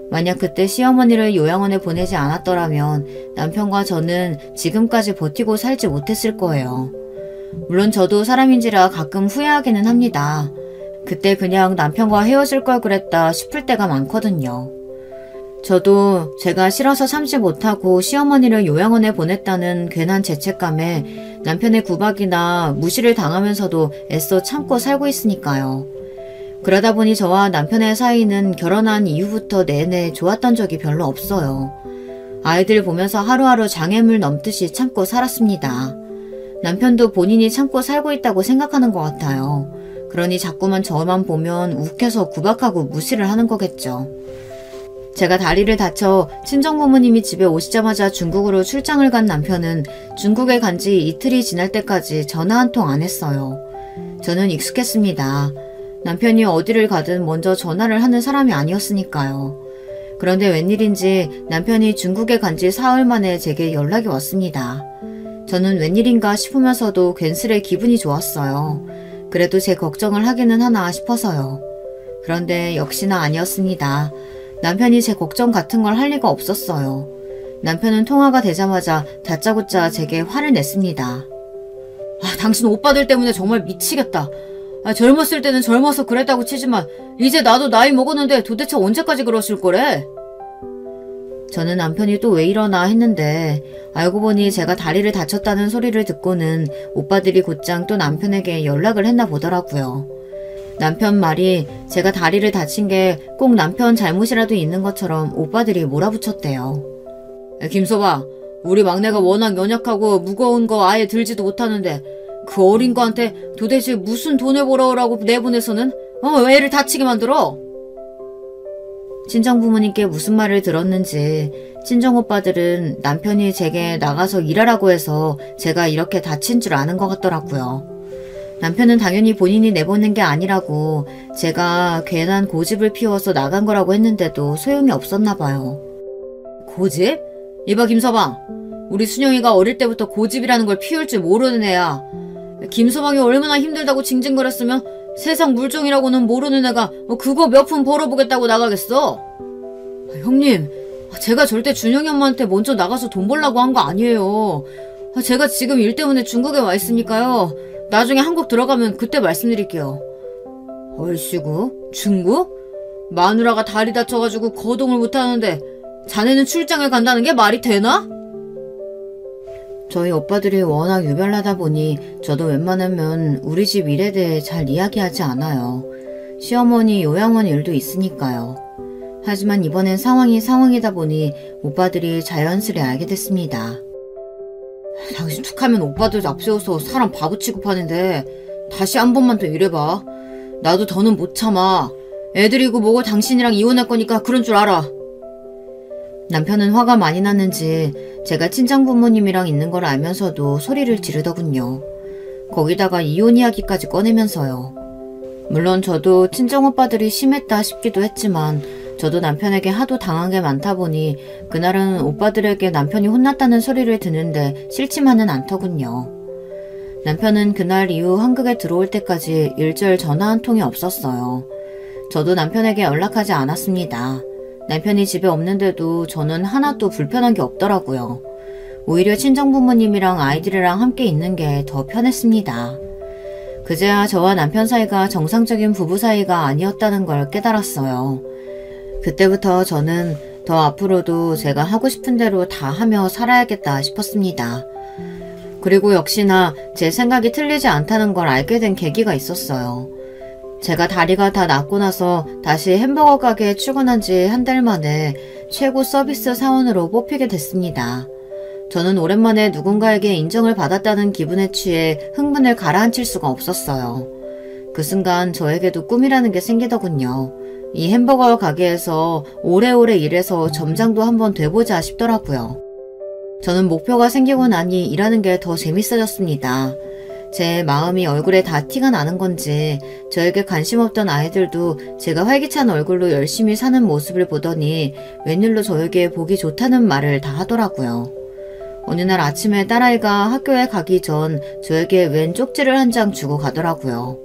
만약 그때 시어머니를 요양원에 보내지 않았더라면 남편과 저는 지금까지 버티고 살지 못했을 거예요. 물론 저도 사람인지라 가끔 후회하기는 합니다. 그때 그냥 남편과 헤어질 걸 그랬다 싶을 때가 많거든요. 저도 제가 싫어서 참지 못하고 시어머니를 요양원에 보냈다는 괜한 죄책감에 남편의 구박이나 무시를 당하면서도 애써 참고 살고 있으니까요. 그러다 보니 저와 남편의 사이는 결혼한 이후부터 내내 좋았던 적이 별로 없어요. 아이들 보면서 하루하루 장애물 넘듯이 참고 살았습니다. 남편도 본인이 참고 살고 있다고 생각하는 것 같아요. 그러니 자꾸만 저만 보면 욱해서 구박하고 무시를 하는 거겠죠. 제가 다리를 다쳐 친정부모님이 집에 오시자마자 중국으로 출장을 간 남편은 중국에 간 지 이틀이 지날 때까지 전화 한 통 안 했어요. 저는 익숙했습니다. 남편이 어디를 가든 먼저 전화를 하는 사람이 아니었으니까요. 그런데 웬일인지 남편이 중국에 간 지 사흘 만에 제게 연락이 왔습니다. 저는 웬일인가 싶으면서도 괜스레 기분이 좋았어요. 그래도 제 걱정을 하기는 하나 싶어서요. 그런데 역시나 아니었습니다. 남편이 제 걱정 같은 걸 할 리가 없었어요. 남편은 통화가 되자마자 다짜고짜 제게 화를 냈습니다. 당신 오빠들 때문에 정말 미치겠다. 젊었을 때는 젊어서 그랬다고 치지만 이제 나도 나이 먹었는데 도대체 언제까지 그러실 거래? 저는 남편이 또 왜 이러나 했는데 알고 보니 제가 다리를 다쳤다는 소리를 듣고는 오빠들이 곧장 또 남편에게 연락을 했나 보더라고요. 남편 말이 제가 다리를 다친 게 꼭 남편 잘못이라도 있는 것처럼 오빠들이 몰아붙였대요. 김서방, 우리 막내가 워낙 연약하고 무거운 거 아예 들지도 못하는데 그 어린 거한테 도대체 무슨 돈을 벌어오라고 내보내서는 왜 애를 다치게 만들어? 친정부모님께 무슨 말을 들었는지 친정오빠들은 남편이 제게 나가서 일하라고 해서 제가 이렇게 다친 줄 아는 것 같더라고요. 남편은 당연히 본인이 내보낸 게 아니라고 제가 괜한 고집을 피워서 나간 거라고 했는데도 소용이 없었나 봐요. 고집? 이봐 김서방, 우리 순영이가 어릴 때부터 고집이라는 걸 피울 줄 모르는 애야. 김서방이 얼마나 힘들다고 징징거렸으면 세상 물정이라고는 모르는 애가 그거 몇 푼 벌어보겠다고 나가겠어? 형님, 제가 절대 준영이 엄마한테 먼저 나가서 돈 벌라고 한 거 아니에요. 제가 지금 일 때문에 중국에 와 있으니까요. 나중에 한국 들어가면 그때 말씀드릴게요. 얼씨구? 중국? 마누라가 다리 다쳐가지고 거동을 못하는데 자네는 출장을 간다는 게 말이 되나? 저희 오빠들이 워낙 유별나다 보니 저도 웬만하면 우리 집 일에 대해 잘 이야기하지 않아요. 시어머니 요양원 일도 있으니까요. 하지만 이번엔 상황이다 보니 오빠들이 자연스레 알게 됐습니다. 당신 툭하면 오빠들 앞세워서 사람 바보 취급하는데 다시 한 번만 더 이래봐. 나도 더는 못 참아. 애들이고 뭐고 당신이랑 이혼할 거니까 그런 줄 알아. 남편은 화가 많이 났는지 제가 친정부모님이랑 있는 걸 알면서도 소리를 지르더군요. 거기다가 이혼 이야기까지 꺼내면서요. 물론 저도 친정오빠들이 심했다 싶기도 했지만 저도 남편에게 하도 당한 게 많다 보니 그날은 오빠들에게 남편이 혼났다는 소리를 듣는데 싫지만은 않더군요. 남편은 그날 이후 한국에 들어올 때까지 일절 전화 한 통이 없었어요. 저도 남편에게 연락하지 않았습니다. 남편이 집에 없는데도 저는 하나도 불편한 게 없더라고요. 오히려 친정부모님이랑 아이들이랑 함께 있는 게 더 편했습니다. 그제야 저와 남편 사이가 정상적인 부부 사이가 아니었다는 걸 깨달았어요. 그때부터 저는 더 앞으로도 제가 하고 싶은 대로 다 하며 살아야겠다 싶었습니다. 그리고 역시나 제 생각이 틀리지 않다는 걸 알게 된 계기가 있었어요. 제가 다리가 다 낫고 나서 다시 햄버거 가게에 출근한 지 한 달 만에 최고 서비스 사원으로 뽑히게 됐습니다. 저는 오랜만에 누군가에게 인정을 받았다는 기분에 취해 흥분을 가라앉힐 수가 없었어요. 그 순간 저에게도 꿈이라는 게 생기더군요. 이 햄버거 가게에서 오래오래 일해서 점장도 한번 돼보자 싶더라고요. 저는 목표가 생기고 나니 일하는 게 더 재밌어졌습니다. 제 마음이 얼굴에 다 티가 나는 건지 저에게 관심 없던 아이들도 제가 활기찬 얼굴로 열심히 사는 모습을 보더니 웬일로 저에게 보기 좋다는 말을 다 하더라고요. 어느 날 아침에 딸아이가 학교에 가기 전 저에게 웬 쪽지를 한 장 주고 가더라고요.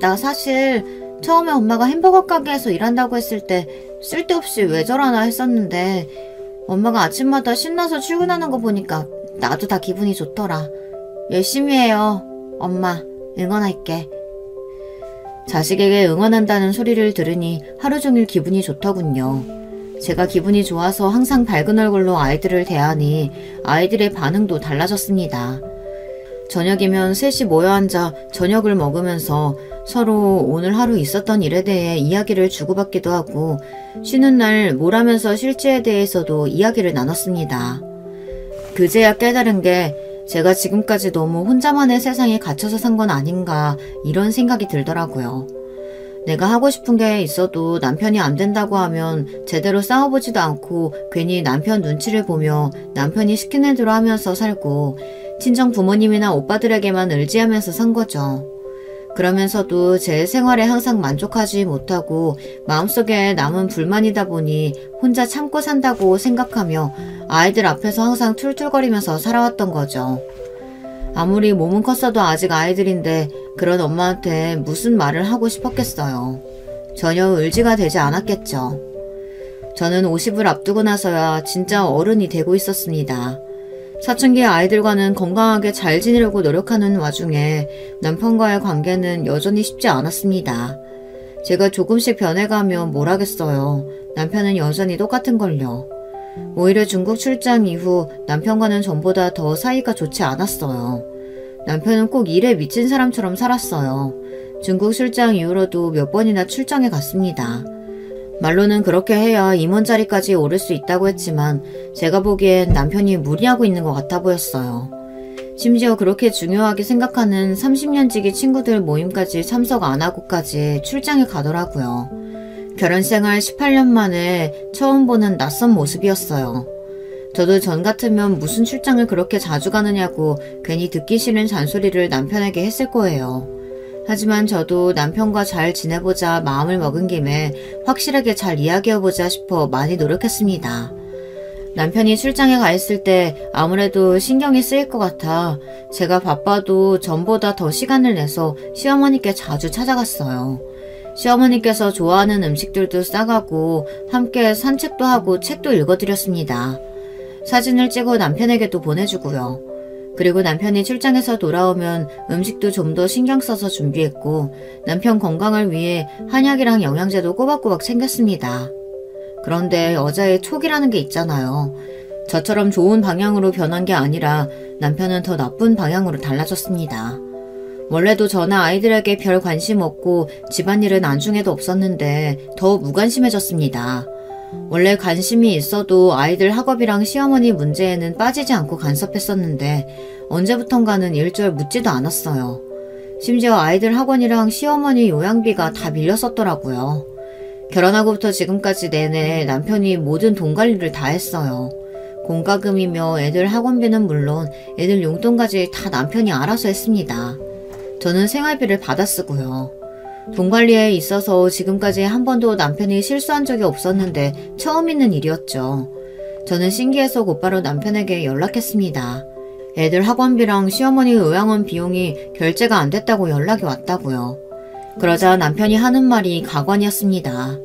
나 사실 처음에 엄마가 햄버거 가게에서 일한다고 했을 때 쓸데없이 왜 저러나 했었는데 엄마가 아침마다 신나서 출근하는 거 보니까 나도 다 기분이 좋더라. 열심히 해요. 엄마, 응원할게. 자식에게 응원한다는 소리를 들으니 하루 종일 기분이 좋더군요. 제가 기분이 좋아서 항상 밝은 얼굴로 아이들을 대하니 아이들의 반응도 달라졌습니다. 저녁이면 셋이 모여 앉아 저녁을 먹으면서 서로 오늘 하루 있었던 일에 대해 이야기를 주고받기도 하고 쉬는 날 뭘 하면서 쉴지에 대해서도 이야기를 나눴습니다. 그제야 깨달은 게 제가 지금까지 너무 혼자만의 세상에 갇혀서 산 건 아닌가 이런 생각이 들더라고요. 내가 하고 싶은 게 있어도 남편이 안 된다고 하면 제대로 싸워보지도 않고 괜히 남편 눈치를 보며 남편이 시키는 대로 하면서 살고 친정 부모님이나 오빠들에게만 의지하면서 산 거죠. 그러면서도 제 생활에 항상 만족하지 못하고 마음속에 남은 불만이다 보니 혼자 참고 산다고 생각하며 아이들 앞에서 항상 툴툴거리면서 살아왔던 거죠. 아무리 몸은 컸어도 아직 아이들인데 그런 엄마한테 무슨 말을 하고 싶었겠어요. 전혀 의지가 되지 않았겠죠. 저는 50을 앞두고 나서야 진짜 어른이 되고 있었습니다. 사춘기 아이들과는 건강하게 잘 지내려고 노력하는 와중에 남편과의 관계는 여전히 쉽지 않았습니다. 제가 조금씩 변해가면 뭘 하겠어요. 남편은 여전히 똑같은걸요. 오히려 중국 출장 이후 남편과는 전보다 더 사이가 좋지 않았어요. 남편은 꼭 일에 미친 사람처럼 살았어요. 중국 출장 이후로도 몇 번이나 출장에 갔습니다. 말로는 그렇게 해야 임원 자리까지 오를 수 있다고 했지만 제가 보기엔 남편이 무리하고 있는 것 같아 보였어요. 심지어 그렇게 중요하게 생각하는 30년지기 친구들 모임까지 참석 안 하고까지 출장에 가더라고요. 결혼생활 18년 만에 처음 보는 낯선 모습이었어요. 저도 전 같으면 무슨 출장을 그렇게 자주 가느냐고 괜히 듣기 싫은 잔소리를 남편에게 했을 거예요. 하지만 저도 남편과 잘 지내보자 마음을 먹은 김에 확실하게 잘 이야기해보자 싶어 많이 노력했습니다. 남편이 출장에 가 있을 때 아무래도 신경이 쓰일 것 같아 제가 바빠도 전보다 더 시간을 내서 시어머니께 자주 찾아갔어요. 시어머니께서 좋아하는 음식들도 싸가고 함께 산책도 하고 책도 읽어드렸습니다. 사진을 찍어 남편에게도 보내주고요. 그리고 남편이 출장에서 돌아오면 음식도 좀 더 신경 써서 준비했고 남편 건강을 위해 한약이랑 영양제도 꼬박꼬박 챙겼습니다. 그런데 여자의 촉이라는 게 있잖아요. 저처럼 좋은 방향으로 변한 게 아니라 남편은 더 나쁜 방향으로 달라졌습니다. 원래도 저나 아이들에게 별 관심 없고 집안일은 안중에도 없었는데 더 무관심해졌습니다. 원래 관심이 있어도 아이들 학업이랑 시어머니 문제에는 빠지지 않고 간섭했었는데 언제부턴가는 일절 묻지도 않았어요. 심지어 아이들 학원이랑 시어머니 요양비가 다 밀렸었더라고요. 결혼하고부터 지금까지 내내 남편이 모든 돈 관리를 다 했어요. 공과금이며 애들 학원비는 물론 애들 용돈까지 다 남편이 알아서 했습니다. 저는 생활비를 받아 쓰고요. 돈 관리에 있어서 지금까지 한 번도 남편이 실수한 적이 없었는데 처음 있는 일이었죠. 저는 신기해서 곧바로 남편에게 연락했습니다. 애들 학원비랑 시어머니 요양원 비용이 결제가 안 됐다고 연락이 왔다고요. 그러자 남편이 하는 말이 가관이었습니다.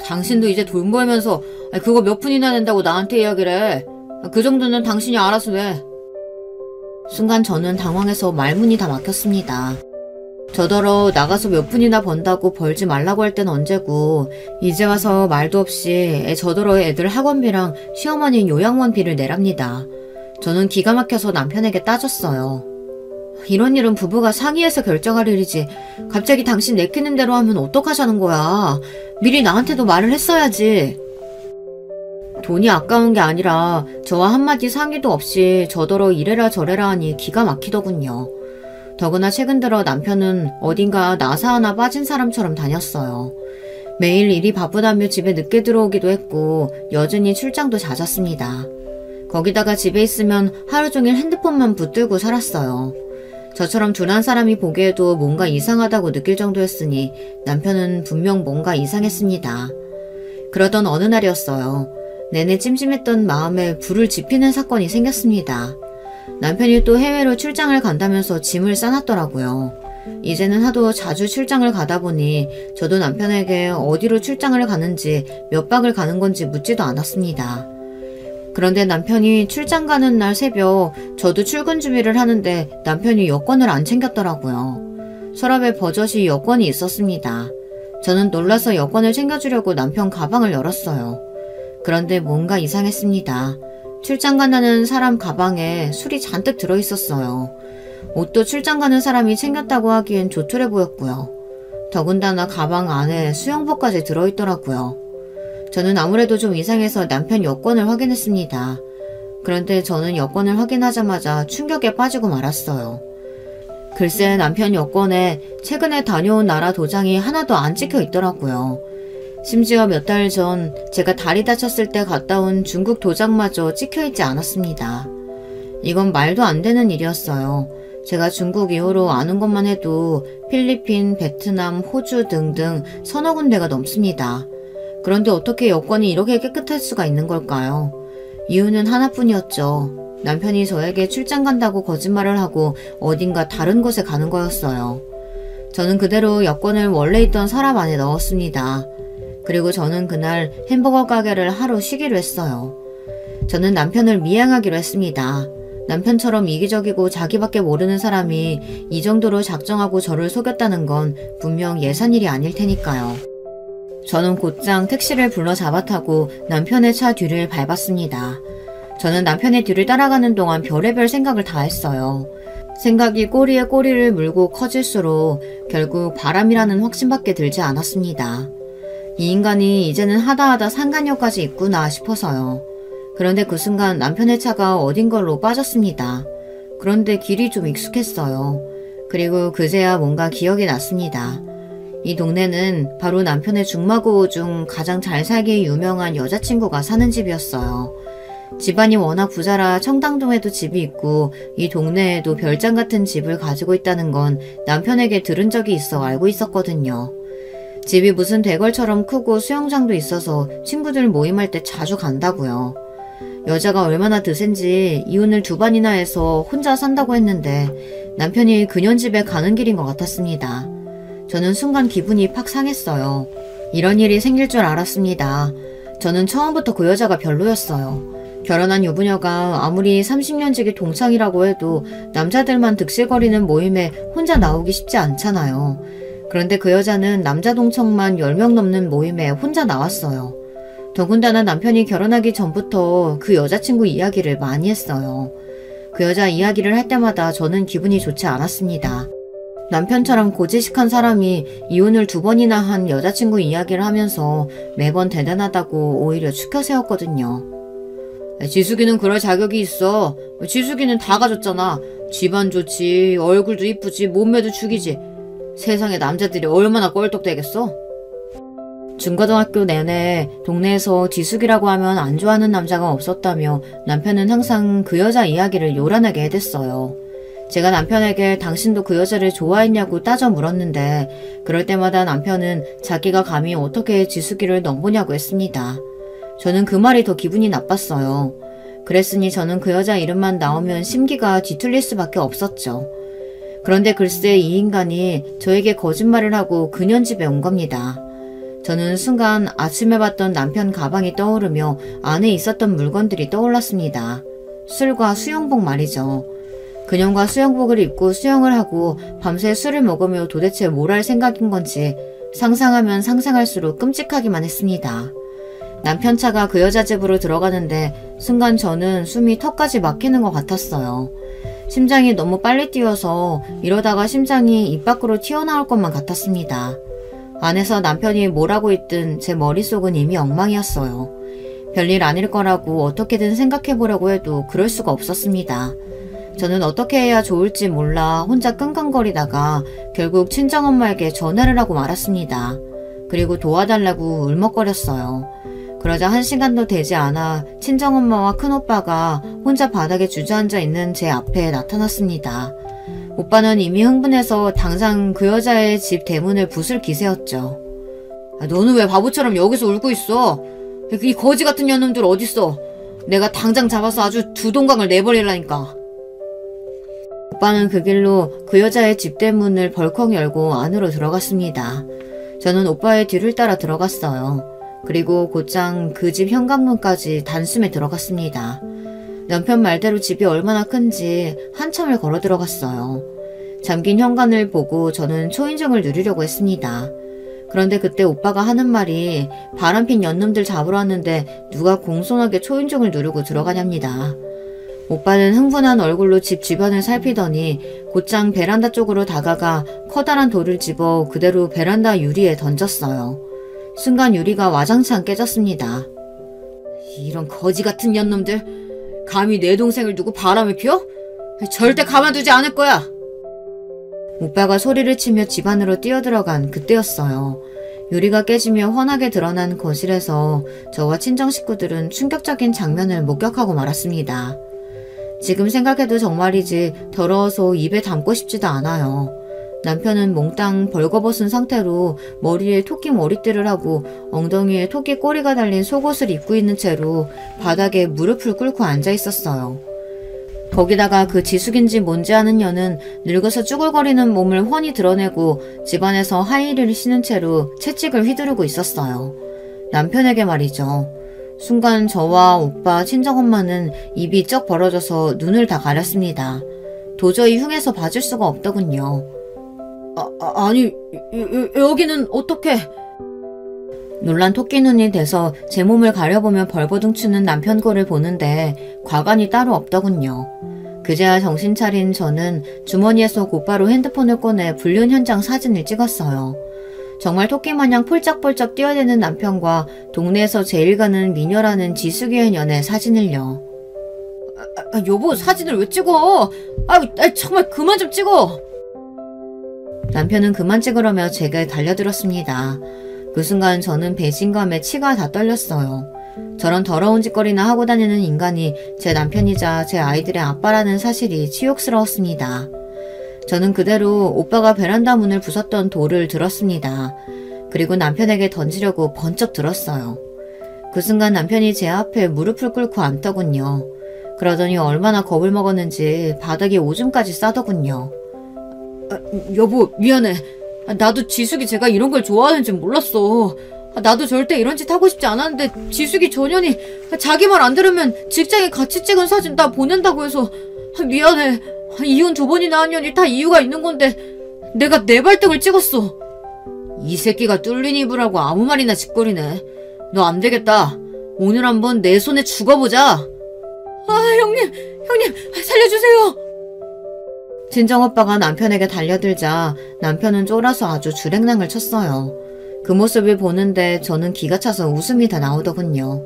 당신도 이제 돈 벌면서 그거 몇 푼이나 낸다고 나한테 이야기를 해. 그 정도는 당신이 알아서 내. 순간 저는 당황해서 말문이 다 막혔습니다. 저더러 나가서 몇 푼이나 번다고 벌지 말라고 할 땐 언제고 이제 와서 말도 없이 저더러 애들 학원비랑 시어머니 요양원비를 내랍니다. 저는 기가 막혀서 남편에게 따졌어요. 이런 일은 부부가 상의해서 결정할 일이지 갑자기 당신 내키는 대로 하면 어떡하자는 거야. 미리 나한테도 말을 했어야지. 돈이 아까운 게 아니라 저와 한마디 상의도 없이 저더러 이래라 저래라 하니 기가 막히더군요. 더구나 최근 들어 남편은 어딘가 나사 하나 빠진 사람처럼 다녔어요. 매일 일이 바쁘다며 집에 늦게 들어오기도 했고 여전히 출장도 잦았습니다. 거기다가 집에 있으면 하루 종일 핸드폰만 붙들고 살았어요. 저처럼 둔한 사람이 보기에도 뭔가 이상하다고 느낄 정도였으니 남편은 분명 뭔가 이상했습니다. 그러던 어느 날이었어요. 내내 찜찜했던 마음에 불을 지피는 사건이 생겼습니다. 남편이 또 해외로 출장을 간다면서 짐을 싸놨더라고요. 이제는 하도 자주 출장을 가다 보니 저도 남편에게 어디로 출장을 가는지 몇 박을 가는 건지 묻지도 않았습니다. 그런데 남편이 출장 가는 날 새벽 저도 출근 준비를 하는데 남편이 여권을 안 챙겼더라고요. 서랍에 버젓이 여권이 있었습니다. 저는 놀라서 여권을 챙겨주려고 남편 가방을 열었어요. 그런데 뭔가 이상했습니다. 출장 간다는 사람 가방에 술이 잔뜩 들어있었어요. 옷도 출장 가는 사람이 챙겼다고 하기엔 조촐해 보였고요. 더군다나 가방 안에 수영복까지 들어있더라고요. 저는 아무래도 좀 이상해서 남편 여권을 확인했습니다. 그런데 저는 여권을 확인하자마자 충격에 빠지고 말았어요. 글쎄 남편 여권에 최근에 다녀온 나라 도장이 하나도 안 찍혀 있더라고요. 심지어 몇 달 전 제가 다리 다쳤을 때 갔다 온 중국 도장마저 찍혀있지 않았습니다. 이건 말도 안 되는 일이었어요. 제가 중국 이후로 아는 것만 해도 필리핀, 베트남, 호주 등등 서너 군데가 넘습니다. 그런데 어떻게 여권이 이렇게 깨끗할 수가 있는 걸까요? 이유는 하나뿐이었죠. 남편이 저에게 출장 간다고 거짓말을 하고 어딘가 다른 곳에 가는 거였어요. 저는 그대로 여권을 원래 있던 서랍 안에 넣었습니다. 그리고 저는 그날 햄버거 가게를 하루 쉬기로 했어요. 저는 남편을 미행하기로 했습니다. 남편처럼 이기적이고 자기밖에 모르는 사람이 이 정도로 작정하고 저를 속였다는 건 분명 예산일이 아닐 테니까요. 저는 곧장 택시를 불러 잡아타고 남편의 차 뒤를 밟았습니다. 저는 남편의 뒤를 따라가는 동안 별의별 생각을 다 했어요. 생각이 꼬리에 꼬리를 물고 커질수록 결국 바람이라는 확신밖에 들지 않았습니다. 이 인간이 이제는 하다하다 상간녀까지 있구나 싶어서요. 그런데 그 순간 남편의 차가 어딘걸로 빠졌습니다. 그런데 길이 좀 익숙했어요. 그리고 그제야 뭔가 기억이 났습니다. 이 동네는 바로 남편의 중마고 중 가장 잘 살기 유명한 여자친구가 사는 집이었어요. 집안이 워낙 부자라 청담동에도 집이 있고 이 동네에도 별장 같은 집을 가지고 있다는 건 남편에게 들은 적이 있어 알고 있었거든요. 집이 무슨 대궐처럼 크고 수영장도 있어서 친구들 모임할 때 자주 간다고요. 여자가 얼마나 드센지 이혼을 2번이나 해서 혼자 산다고 했는데 남편이 그년 집에 가는 길인 것 같았습니다. 저는 순간 기분이 팍 상했어요. 이런 일이 생길 줄 알았습니다. 저는 처음부터 그 여자가 별로였어요. 결혼한 유부녀가 아무리 30년 지기 동창이라고 해도 남자들만 득실거리는 모임에 혼자 나오기 쉽지 않잖아요. 그런데 그 여자는 남자 동창만 10명 넘는 모임에 혼자 나왔어요. 더군다나 남편이 결혼하기 전부터 그 여자친구 이야기를 많이 했어요. 그 여자 이야기를 할 때마다 저는 기분이 좋지 않았습니다. 남편처럼 고지식한 사람이 이혼을 2번이나 한 여자친구 이야기를 하면서 매번 대단하다고 오히려 추켜 세웠거든요. 지숙이는 그럴 자격이 있어. 지숙이는 다 가졌잖아. 집안 좋지, 얼굴도 이쁘지, 몸매도 죽이지. 세상에 남자들이 얼마나 껄떡대겠어? 중고등학교 내내 동네에서 지숙이라고 하면 안 좋아하는 남자가 없었다며 남편은 항상 그 여자 이야기를 요란하게 해댔어요. 제가 남편에게 당신도 그 여자를 좋아했냐고 따져 물었는데 그럴 때마다 남편은 자기가 감히 어떻게 지숙이를 넘보냐고 했습니다. 저는 그 말이 더 기분이 나빴어요. 그랬으니 저는 그 여자 이름만 나오면 심기가 뒤틀릴 수밖에 없었죠. 그런데 글쎄 이 인간이 저에게 거짓말을 하고 그년 집에 온 겁니다. 저는 순간 아침에 봤던 남편 가방이 떠오르며 안에 있었던 물건들이 떠올랐습니다. 술과 수영복 말이죠. 그년과 수영복을 입고 수영을 하고 밤새 술을 먹으며 도대체 뭘 할 생각인 건지 상상하면 상상할수록 끔찍하기만 했습니다. 남편 차가 그 여자 집으로 들어가는데 순간 저는 숨이 턱까지 막히는 것 같았어요. 심장이 너무 빨리 뛰어서 이러다가 심장이 입 밖으로 튀어나올 것만 같았습니다. 안에서 남편이 뭘 하고 있든 제 머릿속은 이미 엉망이었어요. 별일 아닐 거라고 어떻게든 생각해보려고 해도 그럴 수가 없었습니다. 저는 어떻게 해야 좋을지 몰라 혼자 끙끙거리다가 결국 친정엄마에게 전화를 하고 말았습니다. 그리고 도와달라고 울먹거렸어요. 그러자 1시간도 되지 않아 친정엄마와 큰오빠가 혼자 바닥에 주저앉아 있는 제 앞에 나타났습니다. 오빠는 이미 흥분해서 당장 그 여자의 집 대문을 부술 기세였죠. 너는 왜 바보처럼 여기서 울고 있어? 이 거지 같은 년놈들 어딨어? 내가 당장 잡아서 아주 두 동강을 내버리라니까. 오빠는 그 길로 그 여자의 집 대문을 벌컥 열고 안으로 들어갔습니다. 저는 오빠의 뒤를 따라 들어갔어요. 그리고 곧장 그 집 현관문까지 단숨에 들어갔습니다. 남편 말대로 집이 얼마나 큰지 한참을 걸어 들어갔어요. 잠긴 현관을 보고 저는 초인종을 누르려고 했습니다. 그런데 그때 오빠가 하는 말이 바람핀 연놈들 잡으러 왔는데 누가 공손하게 초인종을 누르고 들어가냐입니다. 오빠는 흥분한 얼굴로 집 주변을 살피더니 곧장 베란다 쪽으로 다가가 커다란 돌을 집어 그대로 베란다 유리에 던졌어요. 순간 유리가 와장창 깨졌습니다. 이런 거지 같은 년놈들, 감히 내 동생을 두고 바람을 피워? 절대 가만두지 않을 거야! 오빠가 소리를 치며 집 안으로 뛰어들어간 그때였어요. 유리가 깨지며 환하게 드러난 거실에서 저와 친정 식구들은 충격적인 장면을 목격하고 말았습니다. 지금 생각해도 정말이지 더러워서 입에 담고 싶지도 않아요. 남편은 몽땅 벌거벗은 상태로 머리에 토끼 머리띠를 하고 엉덩이에 토끼 꼬리가 달린 속옷을 입고 있는 채로 바닥에 무릎을 꿇고 앉아 있었어요. 거기다가 그 지숙인지 뭔지 아는 년은 늙어서 쭈글거리는 몸을 훤히 드러내고 집안에서 하이힐을 신은 채로 채찍을 휘두르고 있었어요. 남편에게 말이죠. 순간 저와 오빠, 친정엄마는 입이 쩍 벌어져서 눈을 다 가렸습니다. 도저히 흉해서 봐줄 수가 없더군요. 아니, 여기는 어떻게? 놀란 토끼 눈이 돼서 제 몸을 가려보며 벌버둥 추는 남편 꼴을 보는데 과관이 따로 없더군요. 그제야 정신 차린 저는 주머니에서 곧바로 핸드폰을 꺼내 불륜 현장 사진을 찍었어요. 정말 토끼마냥 폴짝폴짝 뛰어대는 남편과 동네에서 제일 가는 미녀라는 지숙이의 년의 사진을요. 여보, 사진을 왜 찍어? 정말 그만 좀 찍어! 남편은 그만 찍으라며 제게 달려들었습니다. 그 순간 저는 배신감에 치가 다 떨렸어요. 저런 더러운 짓거리나 하고 다니는 인간이 제 남편이자 제 아이들의 아빠라는 사실이 치욕스러웠습니다. 저는 그대로 오빠가 베란다 문을 부쉈던 돌을 들었습니다. 그리고 남편에게 던지려고 번쩍 들었어요. 그 순간 남편이 제 앞에 무릎을 꿇고 앉더군요. 그러더니 얼마나 겁을 먹었는지 바닥에 오줌까지 싸더군요. 여보, 미안해. 나도 지숙이 제가 이런 걸 좋아하는지 몰랐어. 나도 절대 이런 짓 하고 싶지 않았는데 지숙이 전현이 자기 말 안 들으면 직장에 같이 찍은 사진 다 보낸다고 해서 미안해. 이혼 2번이나 한 년이 다 이유가 있는 건데 내가 내 발등을 찍었어. 이 새끼가 뚫린 입을 하고 아무 말이나 짓거리네. 너 안 되겠다. 오늘 한번 내 손에 죽어보자. 형님 살려주세요. 친정오빠가 남편에게 달려들자 남편은 쫄아서 아주 주랭랑을 쳤어요. 그 모습을 보는데 저는 기가 차서 웃음이 다 나오더군요.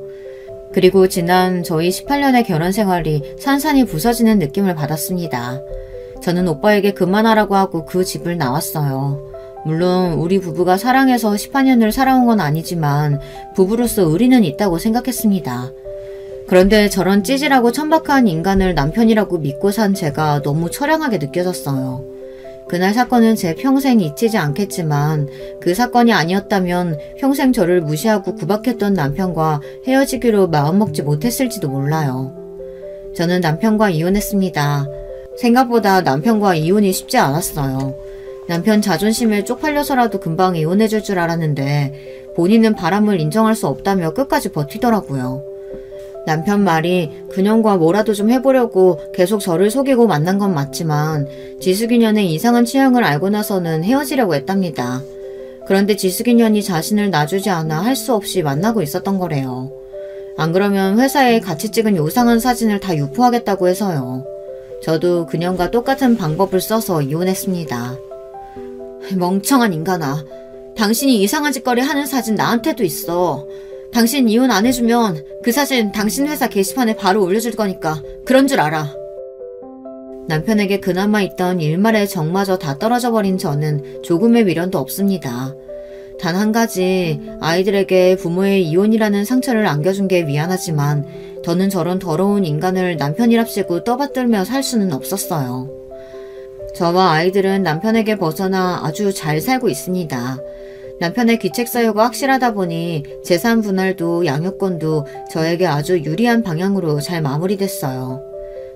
그리고 지난 저희 18년의 결혼 생활이 산산이 부서지는 느낌을 받았습니다. 저는 오빠에게 그만하라고 하고 그 집을 나왔어요. 물론 우리 부부가 사랑해서 18년을 살아온 건 아니지만 부부로서 의리는 있다고 생각했습니다. 그런데 저런 찌질하고 천박한 인간을 남편이라고 믿고 산 제가 너무 처량하게 느껴졌어요. 그날 사건은 제 평생 잊히지 않겠지만 그 사건이 아니었다면 평생 저를 무시하고 구박했던 남편과 헤어지기로 마음먹지 못했을지도 몰라요. 저는 남편과 이혼했습니다. 생각보다 남편과 이혼이 쉽지 않았어요. 남편 자존심에 쪽팔려서라도 금방 이혼해줄 줄 알았는데 본인은 바람을 인정할 수 없다며 끝까지 버티더라고요. 남편 말이 그년과 뭐라도 좀 해보려고 계속 저를 속이고 만난 건 맞지만 지숙이년의 이상한 취향을 알고 나서는 헤어지려고 했답니다. 그런데 지숙이년이 자신을 놔주지 않아 할 수 없이 만나고 있었던 거래요. 안 그러면 회사에 같이 찍은 요상한 사진을 다 유포하겠다고 해서요. 저도 그년과 똑같은 방법을 써서 이혼했습니다. 멍청한 인간아. 당신이 이상한 짓거리 하는 사진 나한테도 있어. 당신 이혼 안 해주면 그 사진 당신 회사 게시판에 바로 올려줄 거니까 그런 줄 알아. 남편에게 그나마 있던 일말의 정마저 다 떨어져 버린 저는 조금의 미련도 없습니다. 단 한 가지, 아이들에게 부모의 이혼이라는 상처를 안겨준 게 미안하지만 저는 저런 더러운 인간을 남편이랍시고 떠받들며 살 수는 없었어요. 저와 아이들은 남편에게 벗어나 아주 잘 살고 있습니다. 남편의 귀책 사유가 확실하다 보니 재산 분할도 양육권도 저에게 아주 유리한 방향으로 잘 마무리됐어요.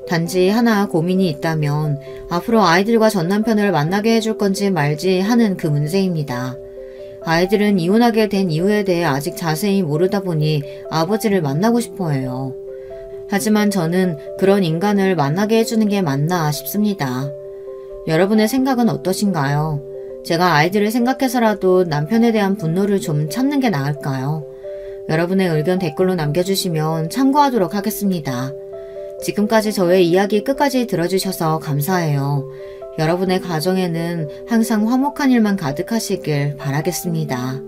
단지 하나 고민이 있다면 앞으로 아이들과 전 남편을 만나게 해줄 건지 말지 하는 그 문제입니다. 아이들은 이혼하게 된 이유에 대해 아직 자세히 모르다 보니 아버지를 만나고 싶어 해요. 하지만 저는 그런 인간을 만나게 해주는 게 맞나 싶습니다. 여러분의 생각은 어떠신가요? 제가 아이들을 생각해서라도 남편에 대한 분노를 좀 참는 게 나을까요? 여러분의 의견 댓글로 남겨주시면 참고하도록 하겠습니다. 지금까지 저의 이야기 끝까지 들어주셔서 감사해요. 여러분의 가정에는 항상 화목한 일만 가득하시길 바라겠습니다.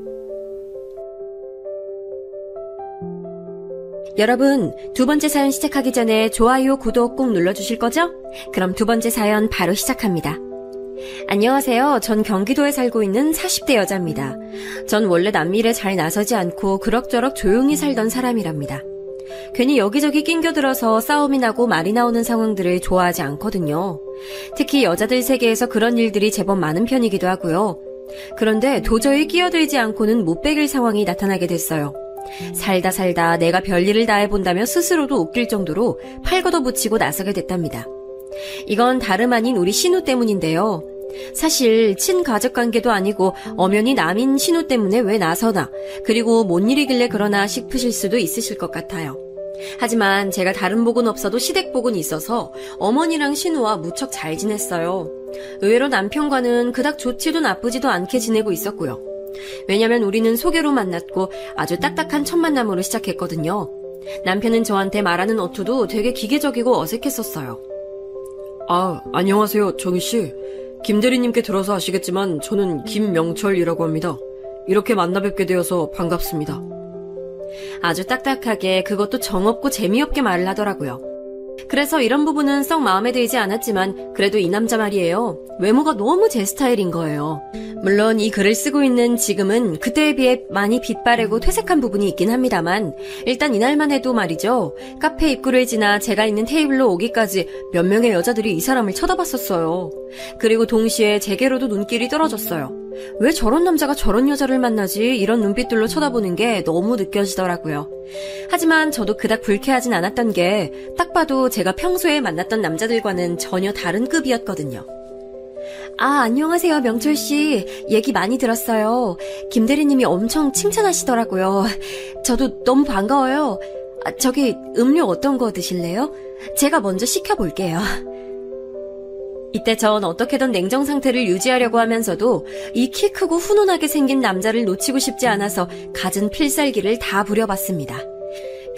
여러분, 두 번째 사연 시작하기 전에 좋아요, 구독 꼭 눌러주실 거죠? 그럼 두 번째 사연 바로 시작합니다. 안녕하세요. 전 경기도에 살고 있는 40대 여자입니다. 전 원래 남일에 잘 나서지 않고 그럭저럭 조용히 살던 사람이랍니다. 괜히 여기저기 낑겨들어서 싸움이 나고 말이 나오는 상황들을 좋아하지 않거든요. 특히 여자들 세계에서 그런 일들이 제법 많은 편이기도 하고요. 그런데 도저히 끼어들지 않고는 못 베길 상황이 나타나게 됐어요. 살다 내가 별일을 다 해본다며 스스로도 웃길 정도로 팔 걷어붙이고 나서게 됐답니다. 이건 다름 아닌 우리 신우 때문인데요. 사실 친가족 관계도 아니고 엄연히 남인 신우 때문에 왜 나서나, 그리고 뭔 일이길래 그러나 싶으실 수도 있으실 것 같아요. 하지만 제가 다른 복은 없어도 시댁 복은 있어서 어머니랑 신우와 무척 잘 지냈어요. 의외로 남편과는 그닥 좋지도 나쁘지도 않게 지내고 있었고요. 왜냐면 우리는 소개로 만났고 아주 딱딱한 첫 만남으로 시작했거든요. 남편은 저한테 말하는 어투도 되게 기계적이고 어색했었어요. 안녕하세요, 정희씨. 김대리님께 들어서 아시겠지만 저는 김명철이라고 합니다. 이렇게 만나 뵙게 되어서 반갑습니다. 아주 딱딱하게, 그것도 정없고 재미없게 말을 하더라고요. 그래서 이런 부분은 썩 마음에 들지 않았지만 그래도 이 남자 말이에요. 외모가 너무 제 스타일인 거예요. 물론 이 글을 쓰고 있는 지금은 그때에 비해 많이 빛바래고 퇴색한 부분이 있긴 합니다만, 일단 이날만 해도 말이죠. 카페 입구를 지나 제가 있는 테이블로 오기까지 몇 명의 여자들이 이 사람을 쳐다봤었어요. 그리고 동시에 제게로도 눈길이 떨어졌어요. 왜 저런 남자가 저런 여자를 만나지? 이런 눈빛들로 쳐다보는 게 너무 느껴지더라고요. 하지만 저도 그닥 불쾌하진 않았던 게 딱 봐도 제가 평소에 만났던 남자들과는 전혀 다른 급이었거든요. 안녕하세요, 명철씨. 얘기 많이 들었어요. 김대리님이 엄청 칭찬하시더라고요. 저도 너무 반가워요. 저기 음료 어떤 거 드실래요? 제가 먼저 시켜볼게요. 이때 전 어떻게든 냉정 상태를 유지하려고 하면서도 이 키 크고 훈훈하게 생긴 남자를 놓치고 싶지 않아서 갖은 필살기를 다 부려봤습니다.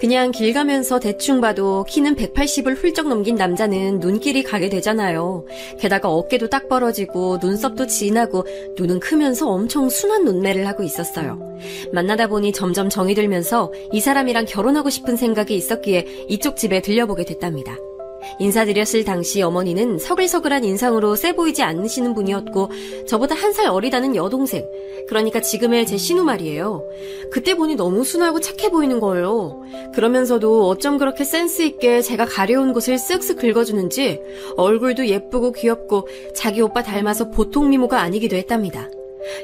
그냥 길 가면서 대충 봐도 키는 180을 훌쩍 넘긴 남자는 눈길이 가게 되잖아요. 게다가 어깨도 딱 벌어지고 눈썹도 진하고 눈은 크면서 엄청 순한 눈매를 하고 있었어요. 만나다 보니 점점 정이 들면서 이 사람이랑 결혼하고 싶은 생각이 있었기에 이쪽 집에 들려보게 됐답니다. 인사드렸을 당시 어머니는 서글서글한 인상으로 세 보이지 않으시는 분이었고 저보다 한 살 어리다는 여동생, 그러니까 지금의 제 신우 말이에요. 그때 보니 너무 순하고 착해 보이는 거예요. 그러면서도 어쩜 그렇게 센스 있게 제가 가려운 곳을 쓱쓱 긁어주는지 얼굴도 예쁘고 귀엽고 자기 오빠 닮아서 보통 미모가 아니기도 했답니다.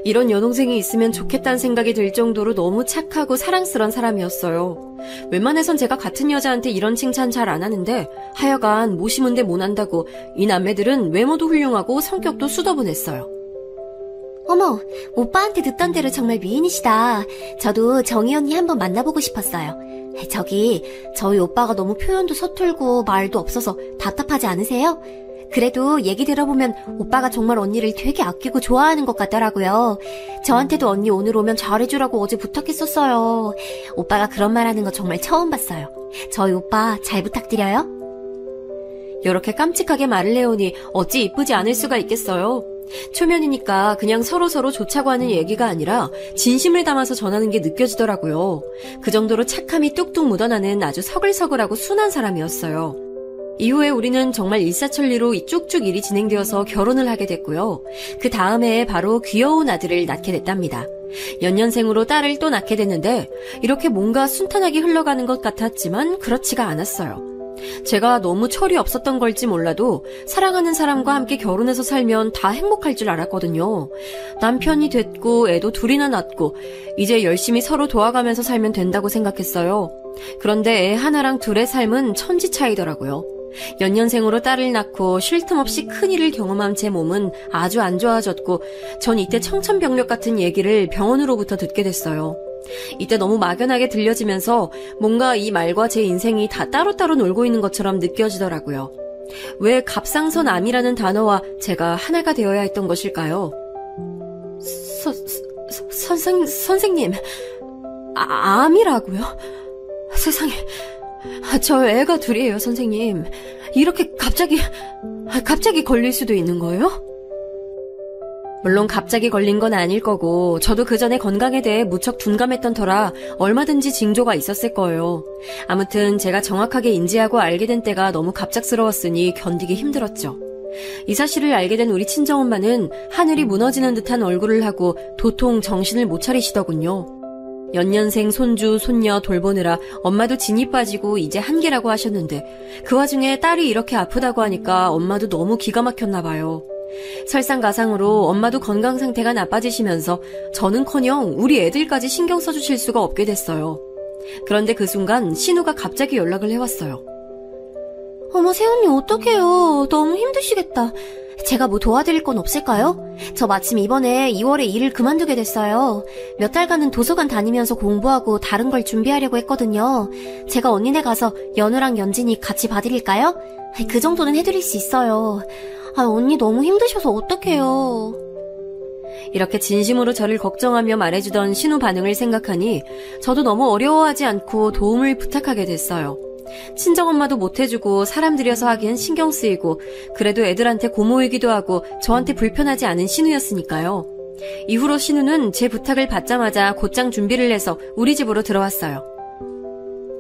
이런 여동생이 있으면 좋겠다는 생각이 들 정도로 너무 착하고 사랑스러운 사람이었어요. 웬만해선 제가 같은 여자한테 이런 칭찬 잘 안 하는데 하여간 모시문데 못한다고 이 남매들은 외모도 훌륭하고 성격도 수더분했어요. 어머, 오빠한테 듣던 대로 정말 미인이시다. 저도 정희 언니 한번 만나보고 싶었어요. 저희 오빠가 너무 표현도 서툴고 말도 없어서 답답하지 않으세요? 그래도 얘기 들어보면 오빠가 정말 언니를 되게 아끼고 좋아하는 것 같더라고요. 저한테도 언니 오늘 오면 잘해주라고 어제 부탁했었어요. 오빠가 그런 말 하는 거 정말 처음 봤어요. 저희 오빠 잘 부탁드려요. 이렇게 깜찍하게 말을 해오니 어찌 이쁘지 않을 수가 있겠어요. 초면이니까 그냥 서로서로 좋자고 하는 얘기가 아니라 진심을 담아서 전하는 게 느껴지더라고요. 그 정도로 착함이 뚝뚝 묻어나는 아주 서글서글하고 순한 사람이었어요. 이후에 우리는 정말 일사천리로 쭉쭉 일이 진행되어서 결혼을 하게 됐고요. 그 다음 해에 바로 귀여운 아들을 낳게 됐답니다. 연년생으로 딸을 또 낳게 됐는데 이렇게 뭔가 순탄하게 흘러가는 것 같았지만 그렇지가 않았어요. 제가 너무 철이 없었던 걸지 몰라도 사랑하는 사람과 함께 결혼해서 살면 다 행복할 줄 알았거든요. 남편이 됐고 애도 둘이나 낳고 이제 열심히 서로 도와가면서 살면 된다고 생각했어요. 그런데 애 하나랑 둘의 삶은 천지 차이더라고요. 연년생으로 딸을 낳고 쉴 틈 없이 큰일을 경험한 제 몸은 아주 안 좋아졌고 전 이때 청천벽력 같은 얘기를 병원으로부터 듣게 됐어요. 이때 너무 막연하게 들려지면서 뭔가 이 말과 제 인생이 다 따로따로 놀고 있는 것처럼 느껴지더라고요. 왜 갑상선암이라는 단어와 제가 하나가 되어야 했던 것일까요? 선생님, 암이라고요? 세상에, 저 애가 둘이에요, 선생님. 이렇게 갑자기 걸릴 수도 있는 거예요? 물론 갑자기 걸린 건 아닐 거고 저도 그 전에 건강에 대해 무척 둔감했던 터라 얼마든지 징조가 있었을 거예요. 아무튼 제가 정확하게 인지하고 알게 된 때가 너무 갑작스러웠으니 견디기 힘들었죠. 이 사실을 알게 된 우리 친정엄마는 하늘이 무너지는 듯한 얼굴을 하고 도통 정신을 못 차리시더군요. 연년생 손주, 손녀 돌보느라 엄마도 진이 빠지고 이제 한계라고 하셨는데 그 와중에 딸이 이렇게 아프다고 하니까 엄마도 너무 기가 막혔나 봐요. 설상가상으로 엄마도 건강 상태가 나빠지시면서 저는커녕 우리 애들까지 신경 써주실 수가 없게 됐어요. 그런데 그 순간 신우가 갑자기 연락을 해왔어요. 어머, 새언니 어떡해요. 너무 힘드시겠다. 제가 뭐 도와드릴 건 없을까요? 저 마침 이번에 2월에 일을 그만두게 됐어요. 몇 달간은 도서관 다니면서 공부하고 다른 걸 준비하려고 했거든요. 제가 언니네 가서 연우랑 연진이 같이 봐드릴까요? 그 정도는 해드릴 수 있어요. 언니 너무 힘드셔서 어떡해요. 이렇게 진심으로 저를 걱정하며 말해주던 신우 반응을 생각하니 저도 너무 어려워하지 않고 도움을 부탁하게 됐어요. 친정엄마도 못해주고 사람 들여서 하기엔 신경 쓰이고 그래도 애들한테 고모이기도 하고 저한테 불편하지 않은 신우였으니까요. 이후로 신우는 제 부탁을 받자마자 곧장 준비를 해서 우리 집으로 들어왔어요.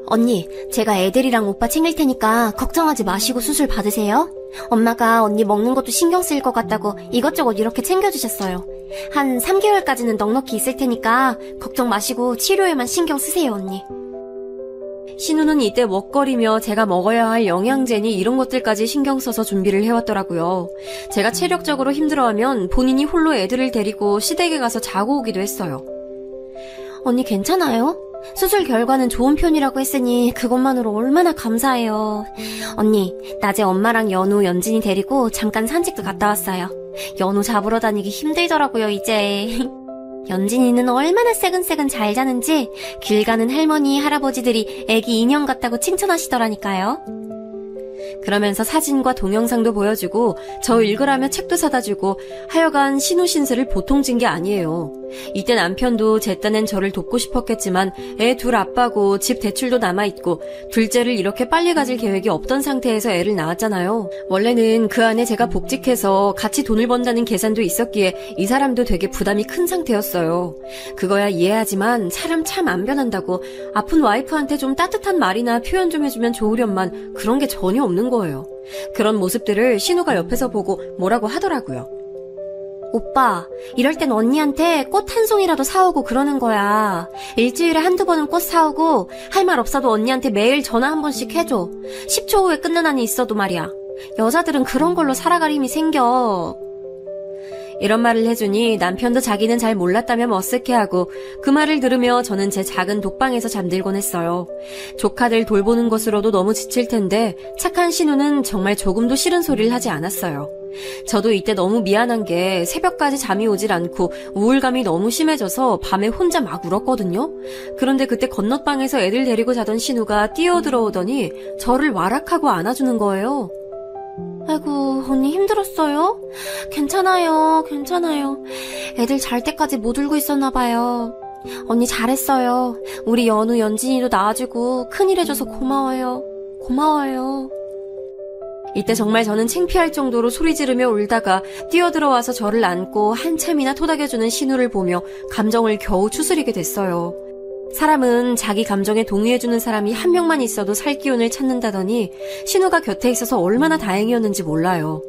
언니, 제가 애들이랑 오빠 챙길 테니까 걱정하지 마시고 수술 받으세요. 엄마가 언니 먹는 것도 신경 쓰일 것 같다고 이것저것 이렇게 챙겨주셨어요. 한 3개월까지는 넉넉히 있을 테니까 걱정 마시고 치료에만 신경 쓰세요, 언니. 신우는 이때 먹거리며 제가 먹어야 할 영양제니 이런 것들까지 신경 써서 준비를 해왔더라고요. 제가 체력적으로 힘들어하면 본인이 홀로 애들을 데리고 시댁에 가서 자고 오기도 했어요. 언니 괜찮아요? 수술 결과는 좋은 편이라고 했으니 그것만으로 얼마나 감사해요. 언니, 낮에 엄마랑 연우, 연진이 데리고 잠깐 산책도 갔다 왔어요. 연우 잡으러 다니기 힘들더라고요, 이제. 연진이는 얼마나 새근새근 잘 자는지 길 가는 할머니, 할아버지들이 애기 인형 같다고 칭찬하시더라니까요. 그러면서 사진과 동영상도 보여주고 저 읽으라며 책도 사다주고 하여간 신우 신세를 보통 진 게 아니에요. 이때 남편도 제 딴엔 저를 돕고 싶었겠지만 애 둘 아빠고 집 대출도 남아있고 둘째를 이렇게 빨리 가질 계획이 없던 상태에서 애를 낳았잖아요. 원래는 그 안에 제가 복직해서 같이 돈을 번다는 계산도 있었기에 이 사람도 되게 부담이 큰 상태였어요. 그거야 이해하지만 사람 참 안 변한다고 아픈 와이프한테 좀 따뜻한 말이나 표현 좀 해주면 좋으련만 그런 게 전혀 없는 거예요. 그런 모습들을 신우가 옆에서 보고 뭐라고 하더라고요. 오빠, 이럴 땐 언니한테 꽃 한 송이라도 사오고 그러는 거야. 일주일에 한두 번은 꽃 사오고 할 말 없어도 언니한테 매일 전화 한 번씩 해줘. 10초 후에 끊는 한이 있어도 말이야. 여자들은 그런 걸로 살아갈 힘이 생겨. 이런 말을 해주니 남편도 자기는 잘 몰랐다며 머쓱해하고 그 말을 들으며 저는 제 작은 독방에서 잠들곤 했어요. 조카들 돌보는 것으로도 너무 지칠 텐데 착한 신우는 정말 조금도 싫은 소리를 하지 않았어요. 저도 이때 너무 미안한 게 새벽까지 잠이 오질 않고 우울감이 너무 심해져서 밤에 혼자 막 울었거든요. 그런데 그때 건너방에서 애들 데리고 자던 신우가 뛰어들어오더니 저를 와락하고 안아주는 거예요. 아이고, 언니 힘들었어요? 괜찮아요, 괜찮아요. 애들 잘 때까지 못 울고 있었나 봐요. 언니 잘했어요. 우리 연우, 연진이도 낳아주고 큰일 해줘서 고마워요. 고마워요. 이때 정말 저는 창피할 정도로 소리 지르며 울다가 뛰어들어와서 저를 안고 한참이나 토닥여주는 신우를 보며 감정을 겨우 추스리게 됐어요. 사람은 자기 감정에 동의해주는 사람이 한 명만 있어도 살 기운을 찾는다더니 신우가 곁에 있어서 얼마나 다행이었는지 몰라요.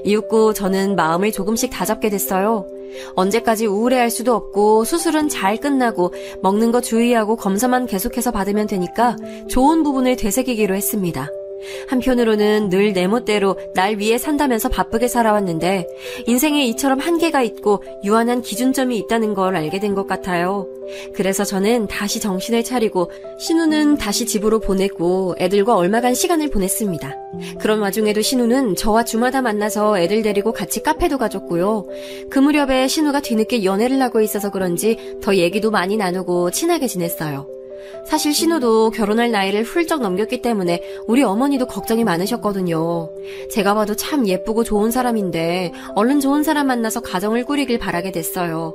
이윽고 저는 마음을 조금씩 다잡게 됐어요. 언제까지 우울해할 수도 없고 수술은 잘 끝나고 먹는 거 주의하고 검사만 계속해서 받으면 되니까 좋은 부분을 되새기기로 했습니다. 한편으로는 늘 내 멋대로 날 위해 산다면서 바쁘게 살아왔는데 인생에 이처럼 한계가 있고 유한한 기준점이 있다는 걸 알게 된 것 같아요. 그래서 저는 다시 정신을 차리고 신우는 다시 집으로 보내고 애들과 얼마간 시간을 보냈습니다. 그런 와중에도 신우는 저와 주마다 만나서 애들 데리고 같이 카페도 가줬고요. 그 무렵에 신우가 뒤늦게 연애를 하고 있어서 그런지 더 얘기도 많이 나누고 친하게 지냈어요. 사실 신우도 결혼할 나이를 훌쩍 넘겼기 때문에 우리 어머니도 걱정이 많으셨거든요. 제가 봐도 참 예쁘고 좋은 사람인데 얼른 좋은 사람 만나서 가정을 꾸리길 바라게 됐어요.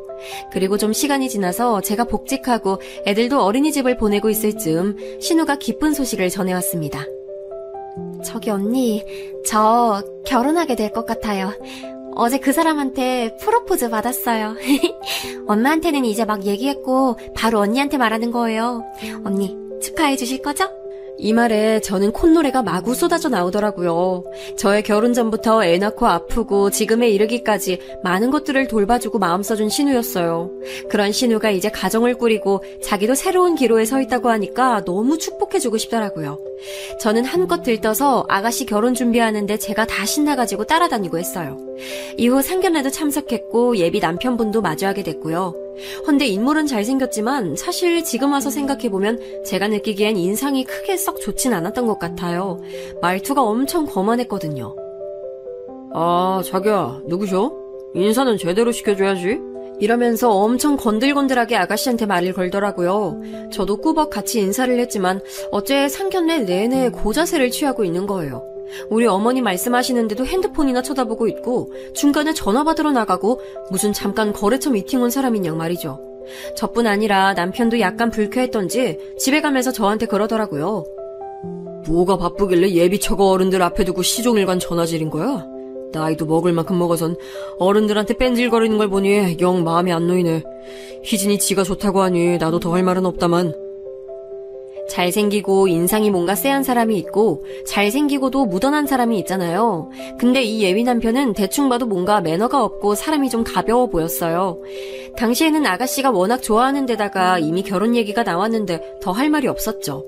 그리고 좀 시간이 지나서 제가 복직하고 애들도 어린이집을 보내고 있을 즈음 신우가 기쁜 소식을 전해왔습니다. 저기 언니, 저 결혼하게 될 것 같아요. 어제 그 사람한테 프로포즈 받았어요. 엄마한테는 이제 막 얘기했고 바로 언니한테 말하는 거예요. 언니 축하해 주실 거죠? 이 말에 저는 콧노래가 마구 쏟아져 나오더라고요. 저의 결혼 전부터 애 낳고 아프고 지금에 이르기까지 많은 것들을 돌봐주고 마음 써준 신우였어요. 그런 신우가 이제 가정을 꾸리고 자기도 새로운 기로에 서 있다고 하니까 너무 축복해주고 싶더라고요. 저는 한껏 들떠서 아가씨 결혼 준비하는데 제가 다 신나가지고 따라다니고 했어요. 이후 상견례도 참석했고 예비 남편분도 마주하게 됐고요. 헌데 인물은 잘생겼지만 사실 지금 와서 생각해보면 제가 느끼기엔 인상이 크게 썩 좋진 않았던 것 같아요. 말투가 엄청 거만했거든요. 아, 자기야, 누구셔? 인사는 제대로 시켜줘야지. 이러면서 엄청 건들건들하게 아가씨한테 말을 걸더라고요. 저도 꾸벅 같이 인사를 했지만 어째 상견례 내내 고자세를 취하고 있는 거예요. 우리 어머니 말씀하시는데도 핸드폰이나 쳐다보고 있고 중간에 전화 받으러 나가고 무슨 잠깐 거래처 미팅 온 사람인 양 말이죠. 저뿐 아니라 남편도 약간 불쾌했던지 집에 가면서 저한테 그러더라고요. 뭐가 바쁘길래 예비처거 어른들 앞에 두고 시종일관 전화질인 거야? 나이도 먹을 만큼 먹어선 어른들한테 뺀질거리는 걸 보니 영 마음이 안 놓이네. 희진이 지가 좋다고 하니 나도 더 할 말은 없다만. 잘생기고 인상이 뭔가 쎄한 사람이 있고 잘생기고도 무던한 사람이 있잖아요. 근데 이 예비 남편은 대충 봐도 뭔가 매너가 없고 사람이 좀 가벼워 보였어요. 당시에는 아가씨가 워낙 좋아하는 데다가 이미 결혼 얘기가 나왔는데 더 할 말이 없었죠.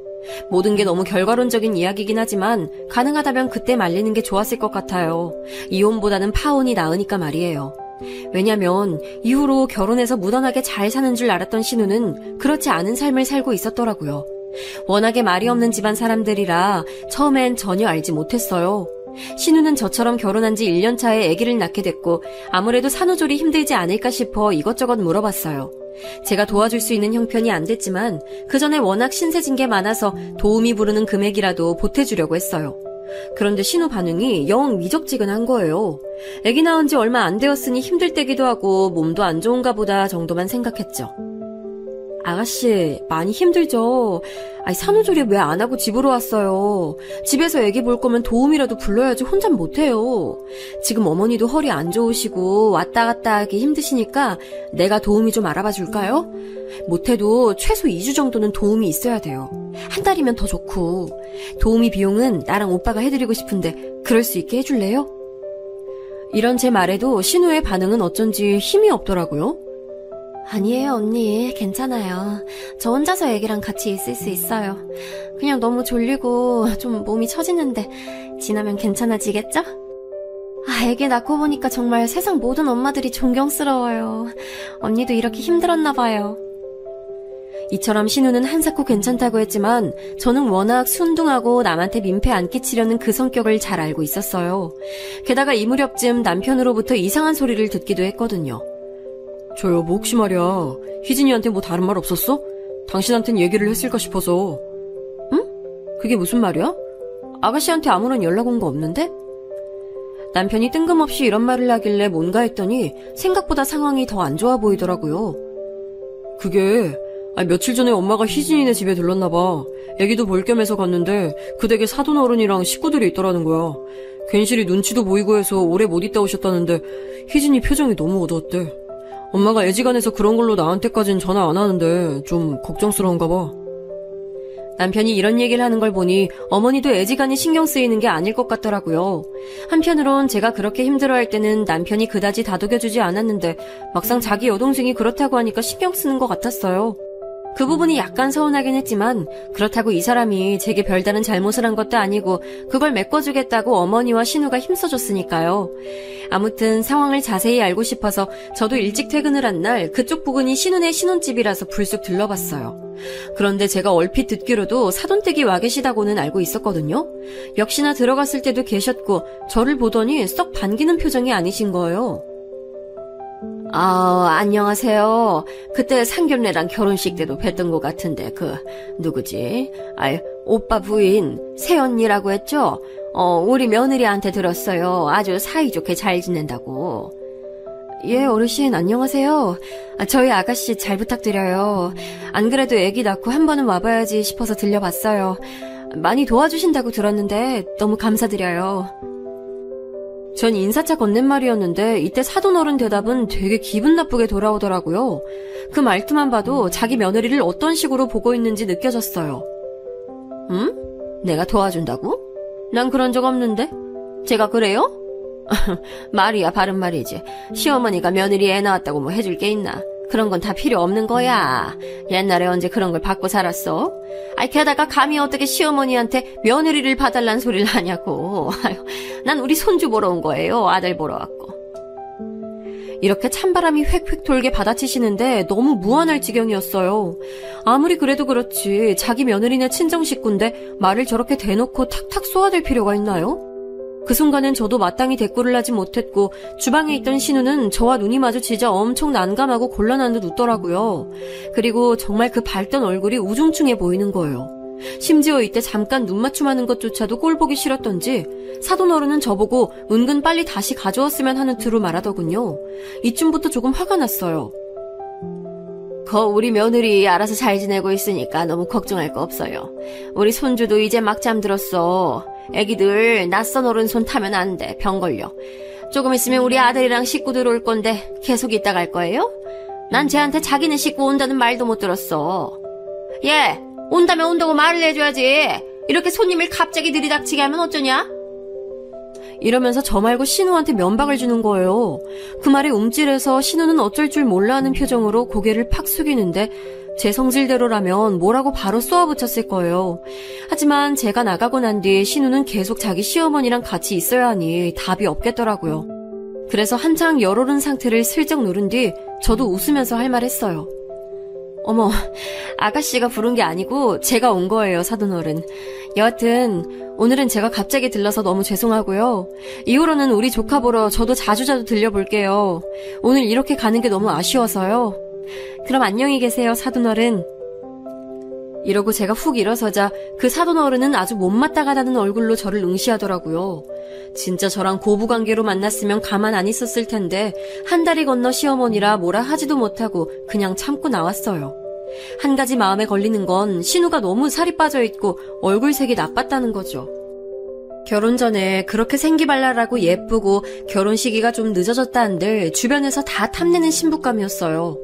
모든 게 너무 결과론적인 이야기긴 하지만 가능하다면 그때 말리는 게 좋았을 것 같아요. 이혼보다는 파혼이 나으니까 말이에요. 왜냐면 이후로 결혼해서 무던하게 잘 사는 줄 알았던 신우는 그렇지 않은 삶을 살고 있었더라고요. 워낙에 말이 없는 집안 사람들이라 처음엔 전혀 알지 못했어요. 신우는 저처럼 결혼한 지 1년 차에 아기를 낳게 됐고 아무래도 산후조리 힘들지 않을까 싶어 이것저것 물어봤어요. 제가 도와줄 수 있는 형편이 안 됐지만 그 전에 워낙 신세진 게 많아서 도움이 부르는 금액이라도 보태주려고 했어요. 그런데 신우 반응이 영 미적지근한 거예요. 아기 낳은 지 얼마 안 되었으니 힘들 때기도 하고 몸도 안 좋은가 보다 정도만 생각했죠. 아가씨 많이 힘들죠? 산후조리 왜 안 하고 집으로 왔어요? 집에서 애기 볼 거면 도움이라도 불러야지 혼자 못해요. 지금 어머니도 허리 안 좋으시고 왔다 갔다 하기 힘드시니까 내가 도움이 좀 알아봐 줄까요? 못해도 최소 2주 정도는 도움이 있어야 돼요. 한 달이면 더 좋고. 도우미 비용은 나랑 오빠가 해드리고 싶은데 그럴 수 있게 해줄래요? 이런 제 말에도 신우의 반응은 어쩐지 힘이 없더라고요. 아니에요, 언니. 괜찮아요. 저 혼자서 애기랑 같이 있을 수 있어요. 그냥 너무 졸리고 좀 몸이 처지는데 지나면 괜찮아지겠죠? 애기 낳고 보니까 정말 세상 모든 엄마들이 존경스러워요. 언니도 이렇게 힘들었나 봐요. 이처럼 신우는 한사코 괜찮다고 했지만 저는 워낙 순둥하고 남한테 민폐 안 끼치려는 그 성격을 잘 알고 있었어요. 게다가 이 무렵쯤 남편으로부터 이상한 소리를 듣기도 했거든요. 저 여보 혹시 말이야 희진이한테 뭐 다른 말 없었어? 당신한텐 얘기를 했을까 싶어서. 응? 그게 무슨 말이야? 아가씨한테 아무런 연락 온 거 없는데? 남편이 뜬금없이 이런 말을 하길래 뭔가 했더니 생각보다 상황이 더 안 좋아 보이더라고요. 그게 며칠 전에 엄마가 희진이네 집에 들렀나 봐. 애기도 볼 겸해서 갔는데 그 댁에 사돈 어른이랑 식구들이 있더라는 거야. 괜시리 눈치도 보이고 해서 오래 못 있다 오셨다는데 희진이 표정이 너무 어두웠대. 엄마가 애지간해서 그런 걸로 나한테까진 전화 안 하는데 좀 걱정스러운가 봐. 남편이 이런 얘기를 하는 걸 보니 어머니도 애지간히 신경 쓰이는 게 아닐 것 같더라고요. 한편으론 제가 그렇게 힘들어할 때는 남편이 그다지 다독여주지 않았는데 막상 자기 여동생이 그렇다고 하니까 신경 쓰는 것 같았어요. 그 부분이 약간 서운하긴 했지만 그렇다고 이 사람이 제게 별다른 잘못을 한 것도 아니고 그걸 메꿔주겠다고 어머니와 신우가 힘써줬으니까요. 아무튼 상황을 자세히 알고 싶어서 저도 일찍 퇴근을 한 날 그쪽 부근이 신우네 신혼집이라서 불쑥 들러봤어요. 그런데 제가 얼핏 듣기로도 사돈댁이 와 계시다고는 알고 있었거든요. 역시나 들어갔을 때도 계셨고 저를 보더니 썩 반기는 표정이 아니신 거예요. 안녕하세요. 그때 상견례랑 결혼식 때도 뵀던 것 같은데 누구지? 오빠 부인 새언니라고 했죠? 우리 며느리한테 들었어요. 아주 사이좋게 잘 지낸다고. 예, 어르신 안녕하세요. 저희 아가씨 잘 부탁드려요. 안 그래도 애기 낳고 한 번은 와봐야지 싶어서 들려봤어요. 많이 도와주신다고 들었는데 너무 감사드려요. 전 인사차 건넨말이었는데 이때 사돈어른 대답은 되게 기분 나쁘게 돌아오더라고요. 그 말투만 봐도 자기 며느리를 어떤 식으로 보고 있는지 느껴졌어요. 응? 내가 도와준다고? 난 그런 적 없는데? 제가 그래요? 말이야 바른 말이지. 시어머니가 며느리 애 낳았다고 뭐 해줄 게 있나? 그런 건 다 필요 없는 거야. 옛날에 언제 그런 걸 받고 살았어? 게다가 감히 어떻게 시어머니한테 며느리를 봐달란 소리를 하냐고. 난 우리 손주 보러 온 거예요. 아들 보러 왔고. 이렇게 찬바람이 획획 돌게 받아치시는데 너무 무안할 지경이었어요. 아무리 그래도 그렇지 자기 며느리네 친정 식구인데 말을 저렇게 대놓고 탁탁 쏘아댈 필요가 있나요? 그 순간엔 저도 마땅히 대꾸를 하지 못했고 주방에 있던 신우는 저와 눈이 마주치자 엄청 난감하고 곤란한 듯 웃더라고요. 그리고 정말 그 밝던 얼굴이 우중충해 보이는 거예요. 심지어 이때 잠깐 눈 맞춤하는 것조차도 꼴보기 싫었던지 사돈어른은 저보고 은근 빨리 다시 가져왔으면 하는 투로 말하더군요. 이쯤부터 조금 화가 났어요. 우리 며느리 알아서 잘 지내고 있으니까 너무 걱정할 거 없어요. 우리 손주도 이제 막 잠들었어. 애기들 낯선 어른 손 타면 안 돼. 병 걸려. 조금 있으면 우리 아들이랑 식구들 올 건데 계속 있다 갈 거예요? 난 쟤한테 자기네 식구 온다는 말도 못 들었어. 얘! 온다면 온다고 말을 해줘야지. 이렇게 손님을 갑자기 들이닥치게 하면 어쩌냐? 이러면서 저 말고 신우한테 면박을 주는 거예요. 그 말에 움찔해서 신우는 어쩔 줄 몰라 하는 표정으로 고개를 팍 숙이는데 제 성질대로라면 뭐라고 바로 쏘아붙였을 거예요. 하지만 제가 나가고 난 뒤 신우는 계속 자기 시어머니랑 같이 있어야 하니 답이 없겠더라고요. 그래서 한창 열오른 상태를 슬쩍 누른 뒤 저도 웃으면서 할 말 했어요. 어머, 아가씨가 부른 게 아니고 제가 온 거예요, 사돈어른. 여하튼 오늘은 제가 갑자기 들러서 너무 죄송하고요. 이후로는 우리 조카 보러 저도 자주자주 들려볼게요. 오늘 이렇게 가는 게 너무 아쉬워서요. 그럼 안녕히 계세요, 사돈어른. 이러고 제가 훅 일어서자 그 사돈어른은 아주 못마땅하다는 얼굴로 저를 응시하더라고요. 진짜 저랑 고부관계로 만났으면 가만 안 있었을 텐데 한 다리 건너 시어머니라 뭐라 하지도 못하고 그냥 참고 나왔어요. 한 가지 마음에 걸리는 건 신우가 너무 살이 빠져있고 얼굴색이 나빴다는 거죠. 결혼 전에 그렇게 생기발랄하고 예쁘고 결혼 시기가 좀 늦어졌다 한들 주변에서 다 탐내는 신부감이었어요.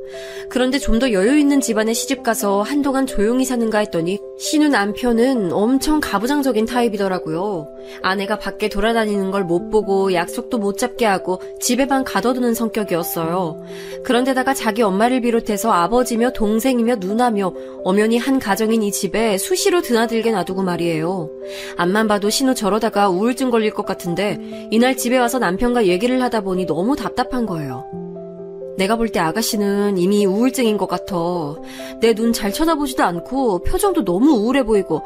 그런데 좀 더 여유있는 집안에 시집가서 한동안 조용히 사는가 했더니 신우 남편은 엄청 가부장적인 타입이더라고요. 아내가 밖에 돌아다니는 걸 못 보고 약속도 못 잡게 하고 집에만 가둬두는 성격이었어요. 그런데다가 자기 엄마를 비롯해서 아버지며 동생이며 누나며 엄연히 한 가정인 이 집에 수시로 드나들게 놔두고 말이에요. 앞만 봐도 신우 저러다가 우울증 걸릴 것 같은데 이날 집에 와서 남편과 얘기를 하다 보니 너무 답답한 거예요. 내가 볼 때 아가씨는 이미 우울증인 것 같아. 내 눈 잘 쳐다보지도 않고 표정도 너무 우울해 보이고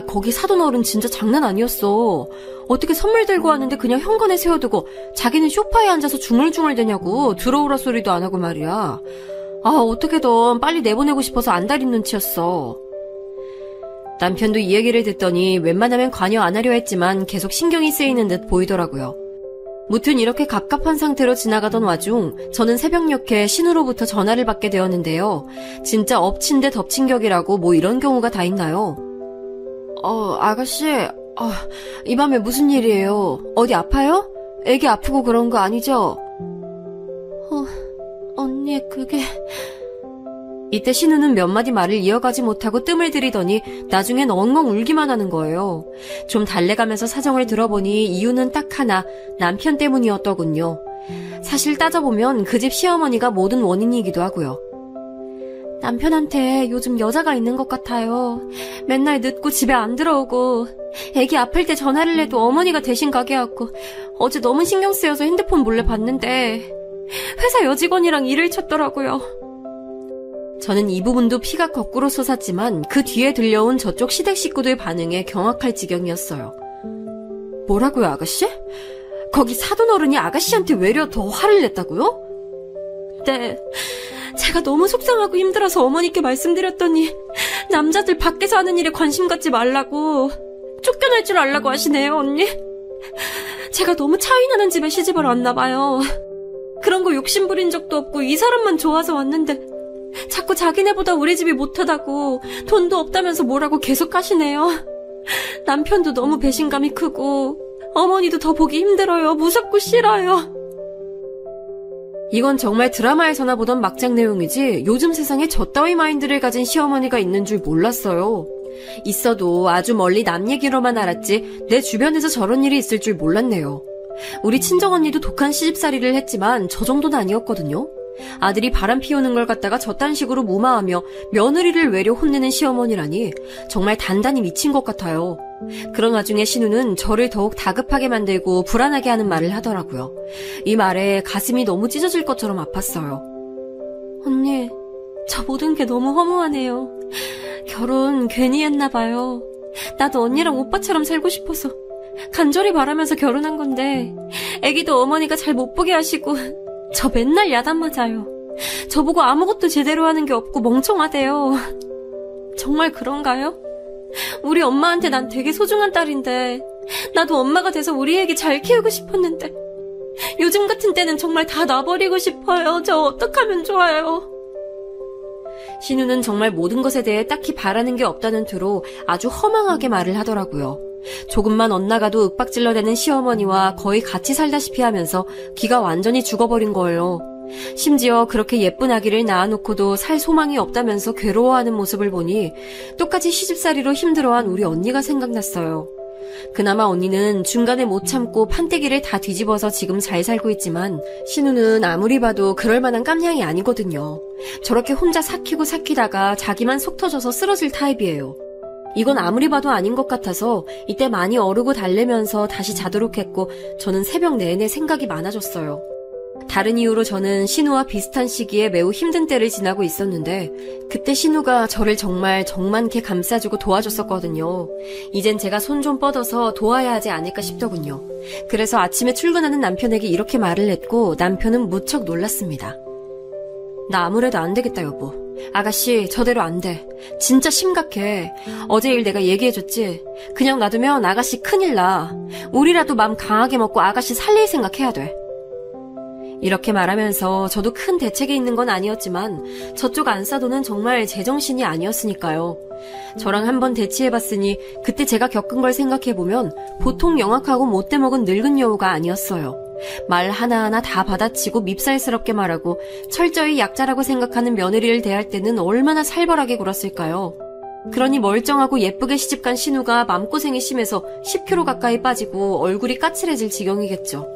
거기 사돈어른 진짜 장난 아니었어. 어떻게 선물 들고 왔는데 그냥 현관에 세워두고 자기는 소파에 앉아서 중얼중얼대냐고 들어오라 소리도 안 하고 말이야. 어떻게든 빨리 내보내고 싶어서 안달인 눈치였어. 남편도 이 얘기를 듣더니 웬만하면 관여 안 하려 했지만 계속 신경이 쓰이는 듯 보이더라고요. 무튼 이렇게 갑갑한 상태로 지나가던 와중 저는 새벽녘에 신우로부터 전화를 받게 되었는데요. 진짜 엎친 데 덮친 격이라고 뭐 이런 경우가 다 있나요? 아가씨, 이 밤에 무슨 일이에요? 어디 아파요? 애기 아프고 그런 거 아니죠? 언니, 그게... 이때 신우는 몇 마디 말을 이어가지 못하고 뜸을 들이더니 나중엔 엉엉 울기만 하는 거예요. 좀 달래가면서 사정을 들어보니 이유는 딱 하나, 남편 때문이었더군요. 사실 따져보면 그 집 시어머니가 모든 원인이기도 하고요. 남편한테 요즘 여자가 있는 것 같아요. 맨날 늦고 집에 안 들어오고 애기 아플 때 전화를 해도 어머니가 대신 가게 하고 어제 너무 신경 쓰여서 핸드폰 몰래 봤는데 회사 여직원이랑 일을 쳤더라고요. 저는 이 부분도 피가 거꾸로 솟았지만 그 뒤에 들려온 저쪽 시댁 식구들 반응에 경악할 지경이었어요. 뭐라고요, 아가씨? 거기 사돈어른이 아가씨한테 외려 더 화를 냈다고요? 네, 제가 너무 속상하고 힘들어서 어머니께 말씀드렸더니 남자들 밖에서 하는 일에 관심 갖지 말라고 쫓겨날 줄 알라고 하시네요, 언니. 제가 너무 차이나는 집에 시집을 왔나 봐요. 그런 거 욕심 부린 적도 없고 이 사람만 좋아서 왔는데 자꾸 자기네보다 우리 집이 못하다고 돈도 없다면서 뭐라고 계속 하시네요. 남편도 너무 배신감이 크고 어머니도 더 보기 힘들어요. 무섭고 싫어요. 이건 정말 드라마에서나 보던 막장 내용이지 요즘 세상에 저 따위 마인드를 가진 시어머니가 있는 줄 몰랐어요. 있어도 아주 멀리 남 얘기로만 알았지 내 주변에서 저런 일이 있을 줄 몰랐네요. 우리 친정언니도 독한 시집살이를 했지만 저 정도는 아니었거든요. 아들이 바람 피우는 걸 갖다가 저딴 식으로 무마하며 며느리를 외려 혼내는 시어머니라니 정말 단단히 미친 것 같아요. 그런 와중에 신우는 저를 더욱 다급하게 만들고 불안하게 하는 말을 하더라고요. 이 말에 가슴이 너무 찢어질 것처럼 아팠어요. 언니, 저 모든 게 너무 허무하네요. 결혼 괜히 했나 봐요. 나도 언니랑 오빠처럼 살고 싶어서 간절히 바라면서 결혼한 건데 애기도 어머니가 잘 못 보게 하시고 저 맨날 야단 맞아요. 저보고 아무것도 제대로 하는 게 없고 멍청하대요. 정말 그런가요? 우리 엄마한테 난 되게 소중한 딸인데 나도 엄마가 돼서 우리 애기 잘 키우고 싶었는데 요즘 같은 때는 정말 다 놔버리고 싶어요. 저 어떡하면 좋아요? 신우는 정말 모든 것에 대해 딱히 바라는 게 없다는 투로 아주 허망하게 말을 하더라고요. 조금만 엇나가도 윽박질러대는 시어머니와 거의 같이 살다시피 하면서 기가 완전히 죽어버린 거예요. 심지어 그렇게 예쁜 아기를 낳아놓고도 살 소망이 없다면서 괴로워하는 모습을 보니 똑같이 시집살이로 힘들어한 우리 언니가 생각났어요. 그나마 언니는 중간에 못 참고 판때기를 다 뒤집어서 지금 잘 살고 있지만 신우는 아무리 봐도 그럴 만한 깜냥이 아니거든요. 저렇게 혼자 삭히다가 자기만 속 터져서 쓰러질 타입이에요. 이건 아무리 봐도 아닌 것 같아서 이때 많이 어르고 달래면서 다시 자도록 했고 저는 새벽 내내 생각이 많아졌어요. 다른 이유로 저는 신우와 비슷한 시기에 매우 힘든 때를 지나고 있었는데 그때 신우가 저를 정말 정만케 감싸주고 도와줬었거든요. 이젠 제가 손 좀 뻗어서 도와야 하지 않을까 싶더군요. 그래서 아침에 출근하는 남편에게 이렇게 말을 했고 남편은 무척 놀랐습니다. 나 아무래도 안 되겠다 여보. 아가씨 저대로 안 돼. 진짜 심각해. 어제 일 내가 얘기해줬지. 그냥 놔두면 아가씨 큰일 나. 우리라도 맘 강하게 먹고 아가씨 살릴 생각해야 돼. 이렇게 말하면서 저도 큰 대책이 있는 건 아니었지만 저쪽 안사도는 정말 제정신이 아니었으니까요. 저랑 한번 대치해봤으니 그때 제가 겪은 걸 생각해보면 보통 영악하고 못돼 먹은 늙은 여우가 아니었어요. 말 하나하나 다 받아치고 밉살스럽게 말하고 철저히 약자라고 생각하는 며느리를 대할 때는 얼마나 살벌하게 굴었을까요? 그러니 멀쩡하고 예쁘게 시집간 신우가 맘고생이 심해서 10kg 가까이 빠지고 얼굴이 까칠해질 지경이겠죠.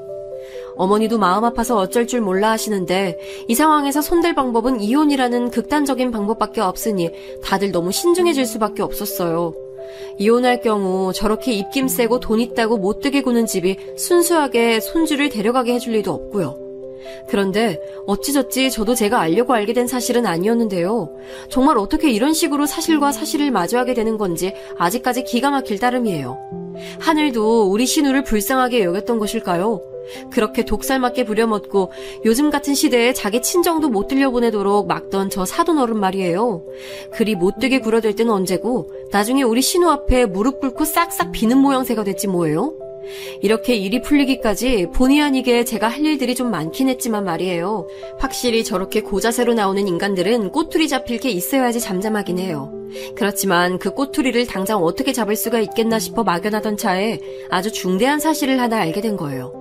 어머니도 마음 아파서 어쩔 줄 몰라 하시는데 이 상황에서 손댈 방법은 이혼이라는 극단적인 방법밖에 없으니 다들 너무 신중해질 수밖에 없었어요. 이혼할 경우 저렇게 입김 세고 돈 있다고 못되게 구는 집이 순수하게 손주를 데려가게 해줄 리도 없고요. 그런데 어찌저찌 저도 제가 알려고 알게 된 사실은 아니었는데요. 정말 어떻게 이런 식으로 사실과 사실을 마주하게 되는 건지 아직까지 기가 막힐 따름이에요. 하늘도 우리 신우를 불쌍하게 여겼던 것일까요? 그렇게 독살맞게 부려먹고 요즘 같은 시대에 자기 친정도 못 들려보내도록 막던 저 사돈어른 말이에요. 그리 못되게 굴어댈 때는 언제고 나중에 우리 신우 앞에 무릎 꿇고 싹싹 비는 모양새가 됐지 뭐예요? 이렇게 일이 풀리기까지 본의 아니게 제가 할 일들이 좀 많긴 했지만 말이에요. 확실히 저렇게 고자세로 나오는 인간들은 꼬투리 잡힐 게 있어야지 잠잠하긴 해요. 그렇지만 그 꼬투리를 당장 어떻게 잡을 수가 있겠나 싶어 막연하던 차에 아주 중대한 사실을 하나 알게 된 거예요.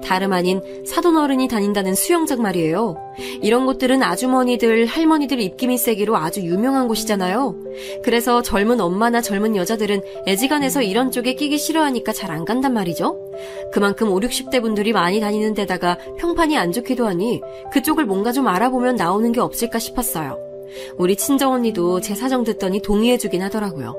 다름 아닌 사돈어른이 다닌다는 수영장 말이에요. 이런 곳들은 아주머니들, 할머니들 입김이 세기로 아주 유명한 곳이잖아요. 그래서 젊은 엄마나 젊은 여자들은 애지간해서 이런 쪽에 끼기 싫어하니까 잘 안 간단 말이죠. 그만큼 5, 60대 분들이 많이 다니는 데다가 평판이 안 좋기도 하니 그쪽을 뭔가 좀 알아보면 나오는 게 없을까 싶었어요. 우리 친정언니도 제 사정 듣더니 동의해주긴 하더라고요.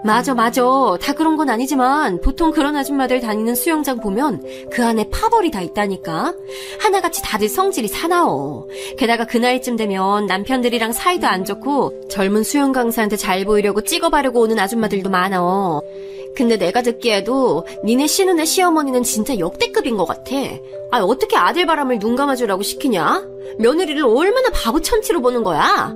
맞아. 다 그런 건 아니지만 보통 그런 아줌마들 다니는 수영장 보면 그 안에 파벌이 다 있다니까. 하나같이 다들 성질이 사나워. 게다가 그 나이쯤 되면 남편들이랑 사이도 안 좋고 젊은 수영 강사한테 잘 보이려고 찍어바르고 오는 아줌마들도 많아. 근데 내가 듣기에도 니네 신우네 시어머니는 진짜 역대급인 것 같아. 어떻게 아들 바람을 눈 감아주라고 시키냐? 며느리를 얼마나 바보 천치로 보는 거야?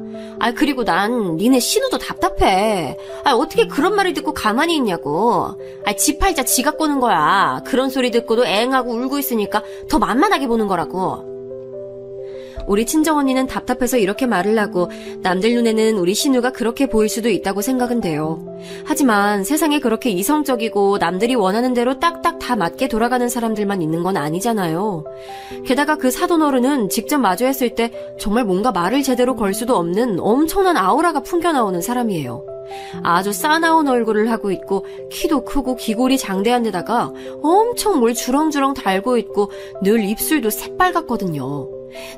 그리고 난 니네 신우도 답답해. 어떻게 그런 말을 듣고 가만히 있냐고. 지 팔자 지가 꼬는 거야. 그런 소리 듣고도 앵하고 울고 있으니까 더 만만하게 보는 거라고. 우리 친정언니는 답답해서 이렇게 말을 하고 남들 눈에는 우리 신우가 그렇게 보일 수도 있다고 생각은 돼요. 하지만 세상에 그렇게 이성적이고 남들이 원하는 대로 딱딱 다 맞게 돌아가는 사람들만 있는 건 아니잖아요. 게다가 그 사돈어른은 직접 마주했을 때 정말 뭔가 말을 제대로 걸 수도 없는 엄청난 아우라가 풍겨나오는 사람이에요. 아주 싸나운 얼굴을 하고 있고 키도 크고 귀골이 장대한 데다가 엄청 뭘 주렁주렁 달고 있고 늘 입술도 새빨갛거든요.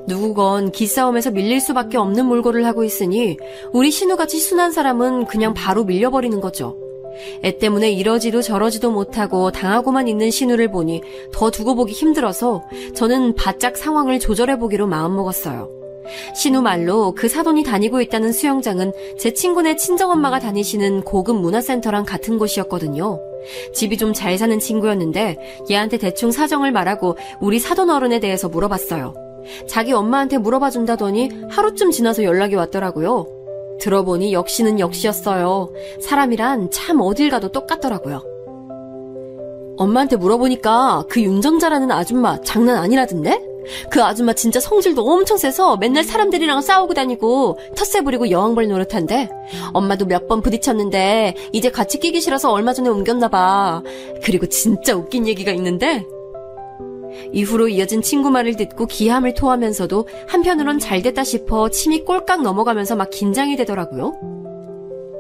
누구건 기싸움에서 밀릴 수밖에 없는 몰골을 하고 있으니 우리 신우같이 순한 사람은 그냥 바로 밀려버리는 거죠. 애 때문에 이러지도 저러지도 못하고 당하고만 있는 신우를 보니 더 두고 보기 힘들어서 저는 바짝 상황을 조절해보기로 마음먹었어요. 신우 말로 그 사돈이 다니고 있다는 수영장은 제 친구네 친정엄마가 다니시는 고급 문화센터랑 같은 곳이었거든요. 집이 좀 잘 사는 친구였는데 얘한테 대충 사정을 말하고 우리 사돈 어른에 대해서 물어봤어요. 자기 엄마한테 물어봐준다더니 하루쯤 지나서 연락이 왔더라고요. 들어보니 역시는 역시였어요. 사람이란 참 어딜 가도 똑같더라고요. 엄마한테 물어보니까 그 윤정자라는 아줌마 장난 아니라던데? 그 아줌마 진짜 성질도 엄청 세서 맨날 사람들이랑 싸우고 다니고 텃세 부리고 여왕벌 노릇한데 엄마도 몇 번 부딪혔는데 이제 같이 끼기 싫어서 얼마 전에 옮겼나 봐. 그리고 진짜 웃긴 얘기가 있는데 이후로 이어진 친구 말을 듣고 기함을 토하면서도 한편으론 잘됐다 싶어 침이 꼴깍 넘어가면서 막 긴장이 되더라고요.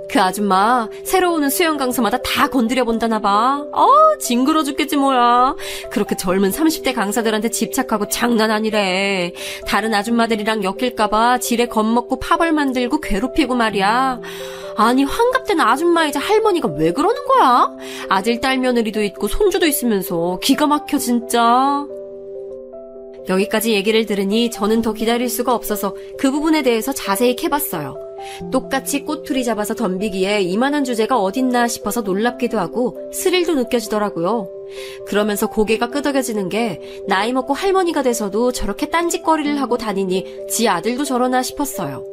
그 아줌마 새로 오는 수영 강사마다 다 건드려 본다나 봐. 징그러 죽겠지 뭐야. 그렇게 젊은 30대 강사들한테 집착하고 장난 아니래. 다른 아줌마들이랑 엮일까봐 지레 겁먹고 파벌 만들고 괴롭히고 말이야. 아니 환갑된 아줌마이자 할머니가 왜 그러는 거야? 아들 딸 며느리도 있고 손주도 있으면서 기가 막혀 진짜. 여기까지 얘기를 들으니 저는 더 기다릴 수가 없어서 그 부분에 대해서 자세히 캐봤어요. 똑같이 꼬투리 잡아서 덤비기에 이만한 주제가 어딨나 싶어서 놀랍기도 하고 스릴도 느껴지더라고요. 그러면서 고개가 끄덕여지는 게 나이 먹고 할머니가 돼서도 저렇게 딴짓거리를 하고 다니니 지 아들도 저러나 싶었어요.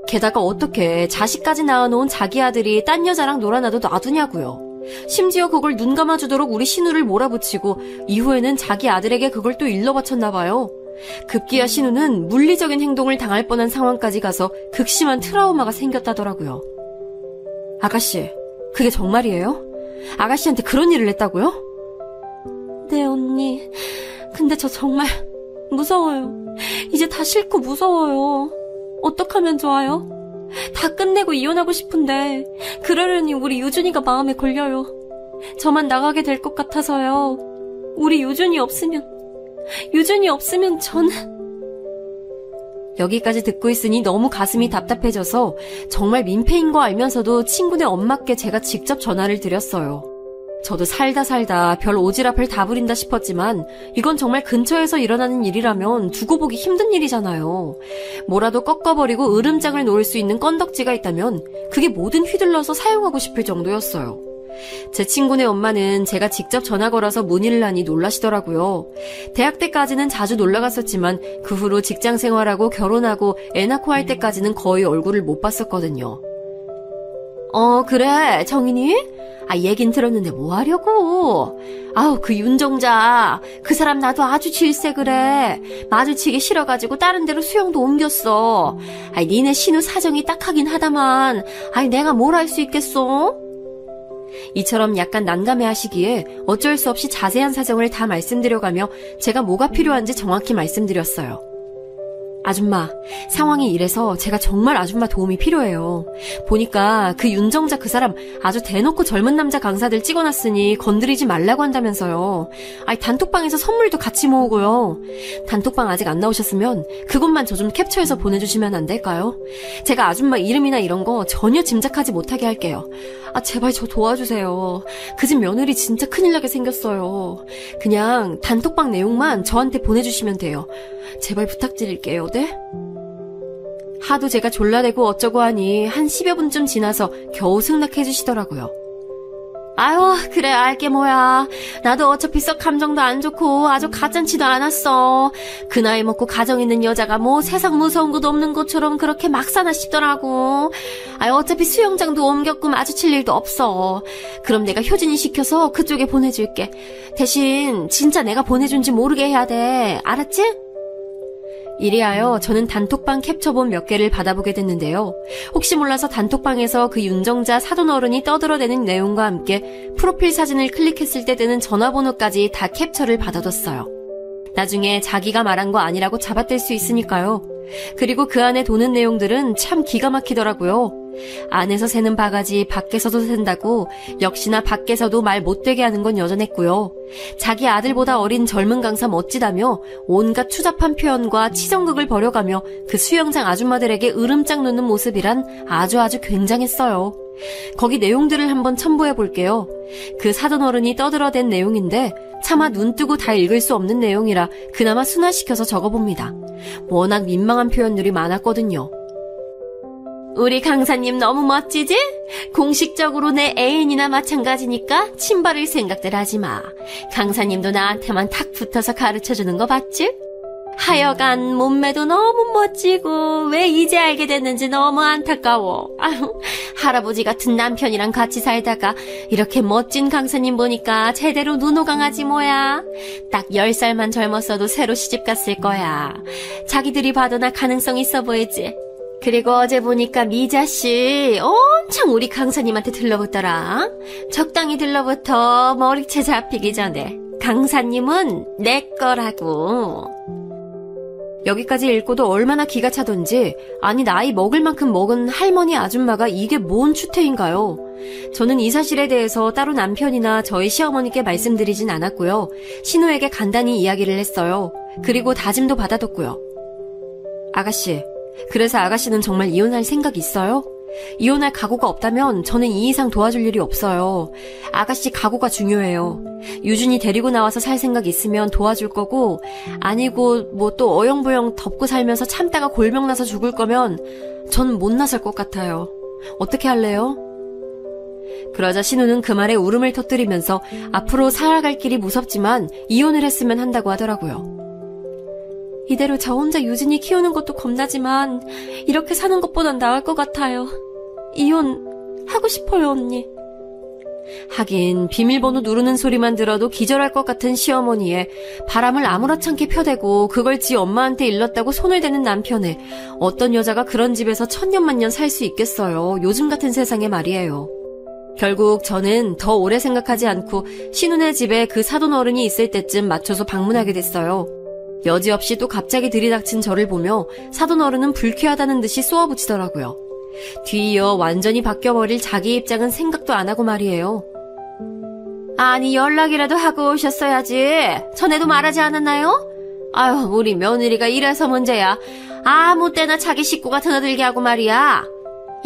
게다가 어떻게 자식까지 낳아놓은 자기 아들이 딴 여자랑 놀아나도 놔두냐고요. 심지어 그걸 눈 감아주도록 우리 신우를 몰아붙이고 이후에는 자기 아들에게 그걸 또 일러바쳤나 봐요. 급기야 신우는 물리적인 행동을 당할 뻔한 상황까지 가서 극심한 트라우마가 생겼다더라고요. 아가씨, 그게 정말이에요? 아가씨한테 그런 일을 했다고요? 네, 언니. 근데 저 정말 무서워요. 이제 다 싫고 무서워요. 어떡하면 좋아요? 다 끝내고 이혼하고 싶은데 그러려니 우리 유준이가 마음에 걸려요. 저만 나가게 될 것 같아서요. 우리 유준이 없으면 저는... 여기까지 듣고 있으니 너무 가슴이 답답해져서 정말 민폐인 거 알면서도 친구네 엄마께 제가 직접 전화를 드렸어요. 저도 살다 별 오지랖을 다 부린다 싶었지만 이건 정말 근처에서 일어나는 일이라면 두고 보기 힘든 일이잖아요. 뭐라도 꺾어버리고 으름장을 놓을 수 있는 건덕지가 있다면 그게 뭐든 휘둘러서 사용하고 싶을 정도였어요. 제 친구네 엄마는 제가 직접 전화 걸어서 문의를 하니 놀라시더라고요. 대학 때까지는 자주 놀러갔었지만 그 후로 직장 생활하고 결혼하고 애 낳고 할 때까지는 거의 얼굴을 못 봤었거든요. 그래 정인이? 얘긴 들었는데 뭐 하려고? 그 윤정자 그 사람 나도 아주 질세 그래. 마주치기 싫어가지고 다른 데로 수영도 옮겼어. 니네 신우 사정이 딱하긴 하다만 내가 뭘 할 수 있겠어? 이처럼 약간 난감해하시기에 어쩔 수 없이 자세한 사정을 다 말씀드려가며 제가 뭐가 필요한지 정확히 말씀드렸어요. 아줌마, 상황이 이래서 제가 정말 아줌마 도움이 필요해요. 보니까 그 윤정자 그 사람 아주 대놓고 젊은 남자 강사들 찍어놨으니 건드리지 말라고 한다면서요. 단톡방에서 선물도 같이 모으고요. 단톡방 아직 안 나오셨으면 그것만 저 좀 캡처해서 보내주시면 안 될까요? 제가 아줌마 이름이나 이런 거 전혀 짐작하지 못하게 할게요. 제발 저 도와주세요. 그 집 며느리 진짜 큰일 나게 생겼어요. 그냥 단톡방 내용만 저한테 보내주시면 돼요. 제발 부탁드릴게요. 네? 하도 제가 졸라대고 어쩌고 하니 한 10여 분쯤 지나서 겨우 승낙해주시더라고요. 그래 알게 뭐야. 나도 어차피 썩 감정도 안 좋고 아주 가짠치도 않았어. 그 나이 먹고 가정 있는 여자가 뭐 세상 무서운 것도 없는 것처럼 그렇게 막 사나 싶더라고. 어차피 수영장도 옮겼고 마주칠 일도 없어. 그럼 내가 효진이 시켜서 그쪽에 보내줄게. 대신 진짜 내가 보내준지 모르게 해야 돼. 알았지? 이리하여 저는 단톡방 캡처본 몇 개를 받아보게 됐는데요. 혹시 몰라서 단톡방에서 그 윤정자 사돈 어른이 떠들어대는 내용과 함께 프로필 사진을 클릭했을 때 뜨는 전화번호까지 다 캡처를 받아뒀어요. 나중에 자기가 말한 거 아니라고 잡아뗄 수 있으니까요. 그리고 그 안에 도는 내용들은 참 기가 막히더라고요. 안에서 새는 바가지 밖에서도 샌다고 역시나 밖에서도 말 못되게 하는 건 여전했고요. 자기 아들보다 어린 젊은 강사 멋지다며 온갖 추잡한 표현과 치정극을 벌여가며 그 수영장 아줌마들에게 으름장 놓는 모습이란 아주 굉장했어요. 거기 내용들을 한번 첨부해 볼게요. 그 사돈 어른이 떠들어댄 내용인데 차마 눈 뜨고 다 읽을 수 없는 내용이라 그나마 순화시켜서 적어봅니다. 워낙 민망한 표현들이 많았거든요. 우리 강사님 너무 멋지지? 공식적으로 내 애인이나 마찬가지니까 침바를 생각들 하지 마. 강사님도 나한테만 탁 붙어서 가르쳐주는 거 봤지? 하여간 몸매도 너무 멋지고 왜 이제 알게 됐는지 너무 안타까워. 아유, 할아버지 같은 남편이랑 같이 살다가 이렇게 멋진 강사님 보니까 제대로 눈호강아지 뭐야. 딱 10살만 젊었어도 새로 시집 갔을 거야. 자기들이 봐도 나 가능성 있어 보이지? 그리고 어제 보니까 미자씨 엄청 우리 강사님한테 들러붙더라. 적당히 들러붙어 머리채 잡히기 전에. 강사님은 내 거라고. 여기까지 읽고도 얼마나 기가 차던지 아니 나이 먹을 만큼 먹은 할머니 아줌마가 이게 뭔 추태인가요? 저는 이 사실에 대해서 따로 남편이나 저희 시어머니께 말씀드리진 않았고요. 신우에게 간단히 이야기를 했어요. 그리고 다짐도 받아뒀고요. 아가씨, 그래서 아가씨는 정말 이혼할 생각 있어요? 이혼할 각오가 없다면 저는 이 이상 도와줄 일이 없어요. 아가씨 각오가 중요해요. 유준이 데리고 나와서 살 생각 있으면 도와줄 거고 아니고 뭐 또 어영부영 덮고 살면서 참다가 골병나서 죽을 거면 전 못 나설 것 같아요. 어떻게 할래요? 그러자 신우는 그 말에 울음을 터뜨리면서 앞으로 살아갈 길이 무섭지만 이혼을 했으면 한다고 하더라고요. 이대로 저 혼자 유진이 키우는 것도 겁나지만 이렇게 사는 것보단 나을 것 같아요. 이혼하고 싶어요, 언니. 하긴 비밀번호 누르는 소리만 들어도 기절할 것 같은 시어머니에 바람을 아무렇지 않게 펴대고 그걸 지 엄마한테 일렀다고 손을 대는 남편에 어떤 여자가 그런 집에서 천년만년 살 수 있겠어요. 요즘 같은 세상에 말이에요. 결국 저는 더 오래 생각하지 않고 신우네 집에 그 사돈 어른이 있을 때쯤 맞춰서 방문하게 됐어요. 여지없이 또 갑자기 들이닥친 저를 보며 사돈 어른은 불쾌하다는 듯이 쏘아붙이더라고요. 뒤이어 완전히 바뀌어버릴 자기 입장은 생각도 안 하고 말이에요. 아니 연락이라도 하고 오셨어야지. 전에도 말하지 않았나요? 아유 우리 며느리가 이래서 문제야. 아무 때나 자기 식구가 드나들게 하고 말이야.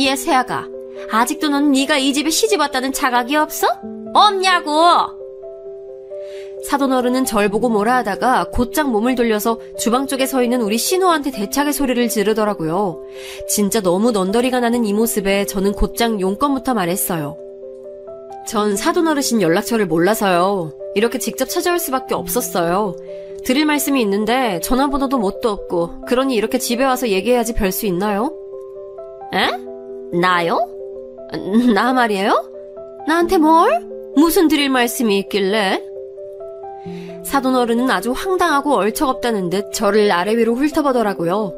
얘 새아가 아직도 넌 네가 이 집에 시집 왔다는 자각이 없어? 없냐고. 사돈 어른은 절 보고 뭐라 하다가 곧장 몸을 돌려서 주방 쪽에 서 있는 우리 신우한테 대차게 소리를 지르더라고요. 진짜 너무 넌더리가 나는 이 모습에 저는 곧장 용건부터 말했어요. 전 사돈 어르신 연락처를 몰라서요. 이렇게 직접 찾아올 수밖에 없었어요. 드릴 말씀이 있는데 전화번호도 뭣도 없고 그러니 이렇게 집에 와서 얘기해야지 별 수 있나요? 에? 나요? 나 말이에요? 나한테 뭘? 무슨 드릴 말씀이 있길래? 사돈 어른은 아주 황당하고 얼척없다는 듯 저를 아래 위로 훑어보더라고요.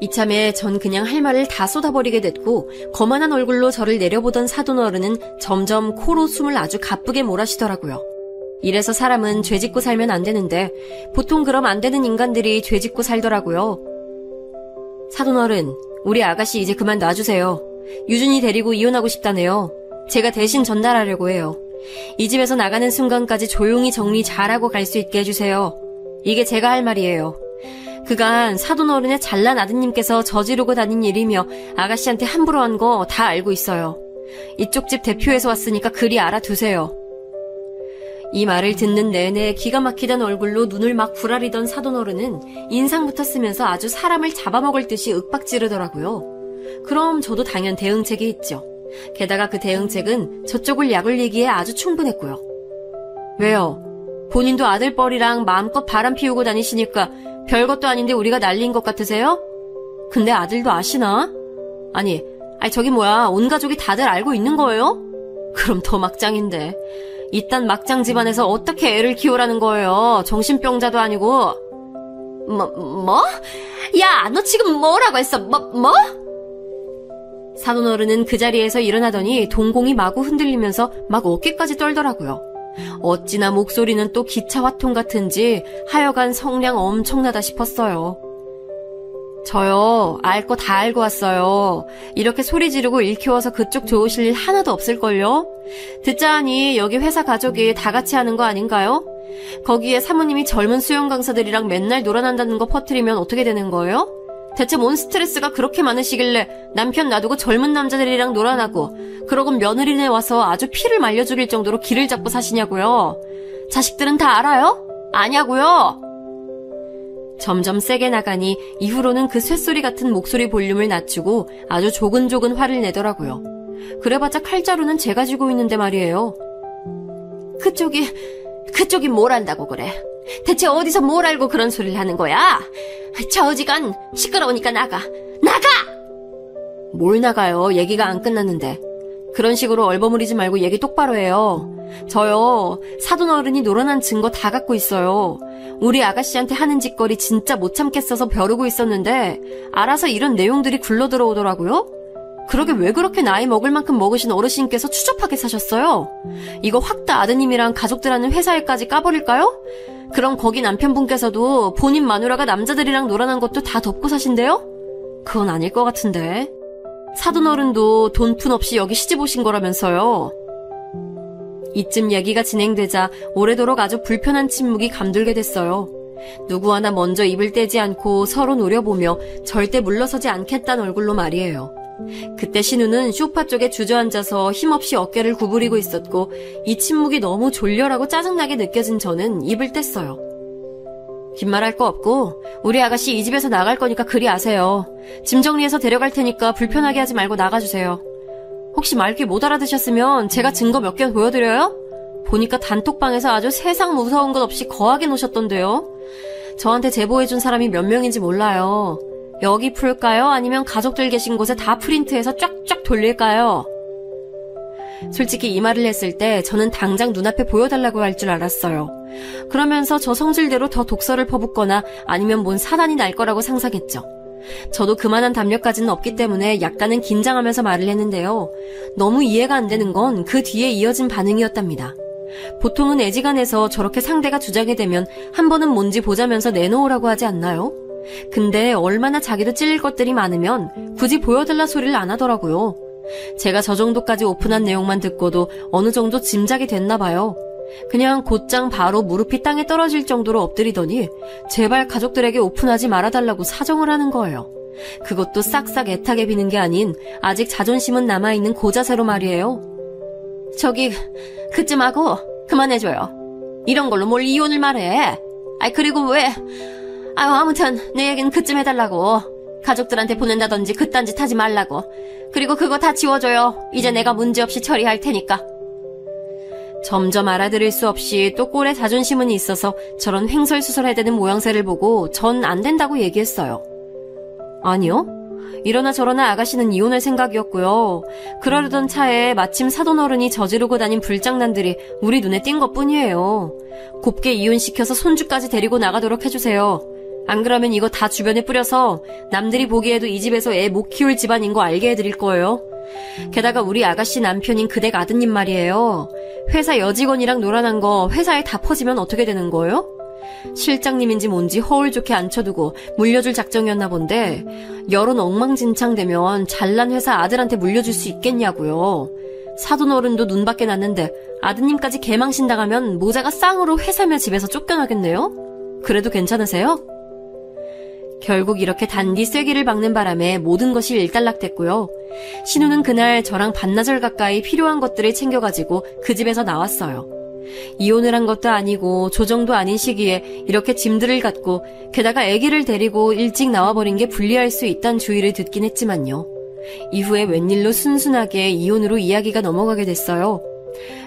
이참에 전 그냥 할 말을 다 쏟아버리게 됐고 거만한 얼굴로 저를 내려보던 사돈 어른은 점점 코로 숨을 아주 가쁘게 몰아쉬더라고요. 이래서 사람은 죄짓고 살면 안 되는데 보통 그럼 안 되는 인간들이 죄짓고 살더라고요. 사돈 어른, 우리 아가씨 이제 그만 놔주세요. 유준이 데리고 이혼하고 싶다네요. 제가 대신 전달하려고 해요. 이 집에서 나가는 순간까지 조용히 정리 잘하고 갈 수 있게 해주세요. 이게 제가 할 말이에요. 그간 사돈 어른의 잘난 아드님께서 저지르고 다닌 일이며 아가씨한테 함부로 한 거 다 알고 있어요. 이쪽 집 대표에서 왔으니까 그리 알아두세요. 이 말을 듣는 내내 기가 막히던 얼굴로 눈을 막 부라리던 사돈 어른은 인상부터 쓰면서 아주 사람을 잡아먹을 듯이 윽박지르더라고요. 그럼 저도 당연 대응책이 있죠. 게다가 그 대응책은 저쪽을 약올리기에 아주 충분했고요. 왜요? 본인도 아들뻘이랑 마음껏 바람 피우고 다니시니까 별것도 아닌데 우리가 난리인 것 같으세요? 근데 아들도 아시나? 아니 저기 뭐야, 온 가족이 다들 알고 있는 거예요? 그럼 더 막장인데. 이딴 막장 집안에서 어떻게 애를 키우라는 거예요? 정신병자도 아니고. 뭐? 야, 너 지금 뭐라고 했어? 뭐? 사돈 어른은 그 자리에서 일어나더니 동공이 마구 흔들리면서 막 어깨까지 떨더라고요. 어찌나 목소리는 또 기차 화통 같은지 하여간 성량 엄청나다 싶었어요. 저요, 알 거 다 알고 왔어요. 이렇게 소리 지르고 일 키워서 그쪽 좋으실 일 하나도 없을걸요? 듣자 하니 여기 회사 가족이 다 같이 하는 거 아닌가요? 거기에 사모님이 젊은 수영 강사들이랑 맨날 놀아난다는 거 퍼뜨리면 어떻게 되는 거예요? 대체 뭔 스트레스가 그렇게 많으시길래 남편 놔두고 젊은 남자들이랑 놀아나고 그러고 며느리네 와서 아주 피를 말려 죽일 정도로 길을 잡고 사시냐고요? 자식들은 다 알아요? 아냐고요? 점점 세게 나가니 이후로는 그 쇳소리 같은 목소리 볼륨을 낮추고 아주 조근조근 화를 내더라고요. 그래봤자 칼자루는 제가 쥐고 있는데 말이에요. 그쪽이 뭘 안다고 그래? 대체 어디서 뭘 알고 그런 소리를 하는 거야? 저 어지간 시끄러우니까 나가! 뭘 나가요? 얘기가 안 끝났는데. 그런 식으로 얼버무리지 말고 얘기 똑바로 해요. 저요, 사돈 어른이 놀아난 증거 다 갖고 있어요. 우리 아가씨한테 하는 짓거리 진짜 못 참겠어서 벼르고 있었는데 알아서 이런 내용들이 굴러 들어오더라고요. 그러게 왜 그렇게 나이 먹을 만큼 먹으신 어르신께서 추접하게 사셨어요? 이거 확 다 아드님이랑 가족들 하는 회사일까지 까버릴까요? 그럼 거기 남편분께서도 본인 마누라가 남자들이랑 놀아난 것도 다 덮고 사신대요? 그건 아닐 것 같은데. 사돈 어른도 돈 푼 없이 여기 시집 오신 거라면서요. 이쯤 얘기가 진행되자 오래도록 아주 불편한 침묵이 감돌게 됐어요. 누구 하나 먼저 입을 떼지 않고 서로 노려보며 절대 물러서지 않겠다는 얼굴로 말이에요. 그때 신우는 소파 쪽에 주저앉아서 힘없이 어깨를 구부리고 있었고 이 침묵이 너무 졸렬하고 짜증나게 느껴진 저는 입을 뗐어요. 긴 말할 거 없고 우리 아가씨 이 집에서 나갈 거니까 그리 아세요. 짐 정리해서 데려갈 테니까 불편하게 하지 말고 나가주세요. 혹시 말귀 못 알아드셨으면 제가 증거 몇 개 보여드려요? 보니까 단톡방에서 아주 세상 무서운 것 없이 거하게 노셨던데요. 저한테 제보해준 사람이 몇 명인지 몰라요. 여기 풀까요? 아니면 가족들 계신 곳에 다 프린트해서 쫙쫙 돌릴까요? 솔직히 이 말을 했을 때 저는 당장 눈앞에 보여달라고 할 줄 알았어요. 그러면서 저 성질대로 더 독서를 퍼붓거나 아니면 뭔 사단이 날 거라고 상상했죠. 저도 그만한 담력까지는 없기 때문에 약간은 긴장하면서 말을 했는데요. 너무 이해가 안 되는 건 그 뒤에 이어진 반응이었답니다. 보통은 애지간해서 저렇게 상대가 주장이 되면 한 번은 뭔지 보자면서 내놓으라고 하지 않나요? 근데 얼마나 자기도 찔릴 것들이 많으면 굳이 보여달라 소리를 안 하더라고요. 제가 저 정도까지 오픈한 내용만 듣고도 어느 정도 짐작이 됐나 봐요. 그냥 곧장 바로 무릎이 땅에 떨어질 정도로 엎드리더니 제발 가족들에게 오픈하지 말아달라고 사정을 하는 거예요. 그것도 싹싹 애타게 비는 게 아닌 아직 자존심은 남아있는 고자세로 말이에요. 저기 그쯤 하고 그만해줘요. 이런 걸로 뭘 이혼을 말해. 그리고 왜... 아무튼 내 얘기는 그쯤 해달라고. 가족들한테 보낸다든지 그딴 짓 하지 말라고. 그리고 그거 다 지워줘요. 이제 내가 문제없이 처리할 테니까. 점점 알아들을 수 없이 또 꼴에 자존심은 있어서 저런 횡설수설해대는 모양새를 보고 전 안 된다고 얘기했어요. 아니요. 이러나 저러나 아가씨는 이혼할 생각이었고요. 그러려던 차에 마침 사돈 어른이 저지르고 다닌 불장난들이 우리 눈에 띈 것뿐이에요. 곱게 이혼시켜서 손주까지 데리고 나가도록 해주세요. 안 그러면 이거 다 주변에 뿌려서 남들이 보기에도 이 집에서 애 못 키울 집안인 거 알게 해드릴 거예요. 게다가 우리 아가씨 남편인 그댁 아드님 말이에요. 회사 여직원이랑 놀아난 거 회사에 다 퍼지면 어떻게 되는 거예요? 실장님인지 뭔지 허울 좋게 앉혀두고 물려줄 작정이었나 본데 여론 엉망진창되면 잘난 회사 아들한테 물려줄 수 있겠냐고요. 사돈 어른도 눈밖에 났는데 아드님까지 개망신당하면 모자가 쌍으로 회사며 집에서 쫓겨나겠네요? 그래도 괜찮으세요? 결국 이렇게 단디 쐐기를 박는 바람에 모든 것이 일단락됐고요. 신우는 그날 저랑 반나절 가까이 필요한 것들을 챙겨가지고 그 집에서 나왔어요. 이혼을 한 것도 아니고 조정도 아닌 시기에 이렇게 짐들을 갖고 게다가 아기를 데리고 일찍 나와버린 게 불리할 수 있다는 주의를 듣긴 했지만요. 이후에 웬일로 순순하게 이혼으로 이야기가 넘어가게 됐어요.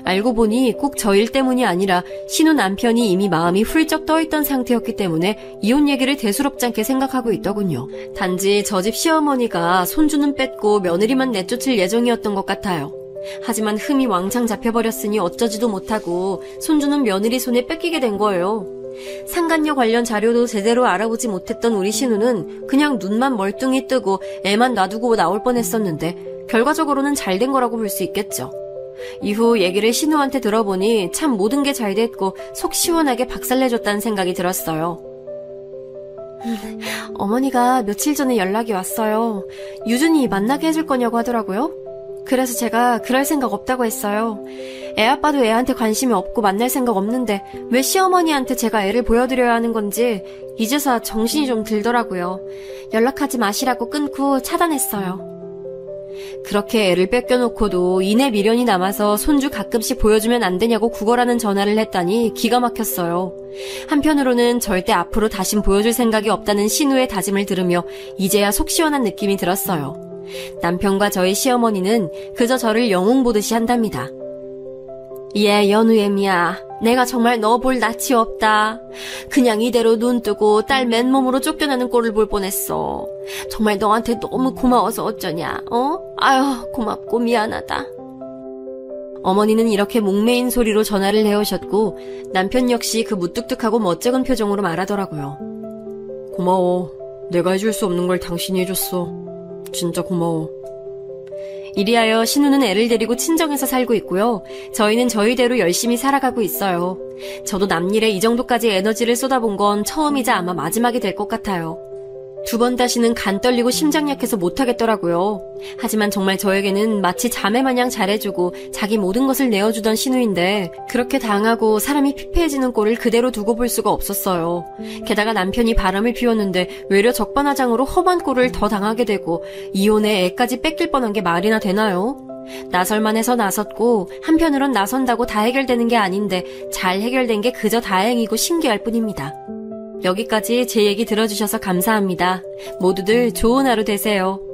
알고 보니 꼭 저 일 때문이 아니라 신우 남편이 이미 마음이 훌쩍 떠있던 상태였기 때문에 이혼 얘기를 대수롭지 않게 생각하고 있더군요. 단지 저 집 시어머니가 손주는 뺐고 며느리만 내쫓을 예정이었던 것 같아요. 하지만 흠이 왕창 잡혀버렸으니 어쩌지도 못하고 손주는 며느리 손에 뺏기게 된 거예요. 상간녀 관련 자료도 제대로 알아보지 못했던 우리 신우는 그냥 눈만 멀뚱히 뜨고 애만 놔두고 나올 뻔했었는데 결과적으로는 잘 된 거라고 볼 수 있겠죠. 이후 얘기를 신우한테 들어보니 참 모든 게 잘 됐고 속 시원하게 박살내줬다는 생각이 들었어요. 어머니가 며칠 전에 연락이 왔어요. 유준이 만나게 해줄 거냐고 하더라고요. 그래서 제가 그럴 생각 없다고 했어요. 애 아빠도 애한테 관심이 없고 만날 생각 없는데 왜 시어머니한테 제가 애를 보여드려야 하는 건지 이제서 정신이 좀 들더라고요. 연락하지 마시라고 끊고 차단했어요. 그렇게 애를 뺏겨놓고도 이내 미련이 남아서 손주 가끔씩 보여주면 안 되냐고 구걸하는 전화를 했다니 기가 막혔어요. 한편으로는 절대 앞으로 다신 보여줄 생각이 없다는 신우의 다짐을 들으며 이제야 속 시원한 느낌이 들었어요. 남편과 저희 시어머니는 그저 저를 영웅 보듯이 한답니다. 예, 연우애미야. 내가 정말 너 볼 낯이 없다. 그냥 이대로 눈 뜨고 딸 맨몸으로 쫓겨나는 꼴을 볼 뻔했어. 정말 너한테 너무 고마워서 어쩌냐, 아유, 고맙고 미안하다. 어머니는 이렇게 목매인 소리로 전화를 해오셨고 남편 역시 그 무뚝뚝하고 멋쩍은 표정으로 말하더라고요. 고마워. 내가 해줄 수 없는 걸 당신이 해줬어. 진짜 고마워. 이리하여 신우는 애를 데리고 친정에서 살고 있고요. 저희는 저희대로 열심히 살아가고 있어요. 저도 남일에 이 정도까지 에너지를 쏟아본 건 처음이자 아마 마지막이 될 것 같아요. 2번 다시는 간 떨리고 심장 약해서 못하겠더라고요. 하지만 정말 저에게는 마치 자매 마냥 잘해주고 자기 모든 것을 내어주던 신우인데 그렇게 당하고 사람이 피폐해지는 꼴을 그대로 두고 볼 수가 없었어요. 게다가 남편이 바람을 피웠는데 외려 적반하장으로 험한 꼴을 더 당하게 되고 이혼에 애까지 뺏길 뻔한 게 말이나 되나요? 나설만 해서 나섰고 한편으론 나선다고 다 해결되는 게 아닌데 잘 해결된 게 그저 다행이고 신기할 뿐입니다. 여기까지 제 얘기 들어주셔서 감사합니다. 모두들 좋은 하루 되세요.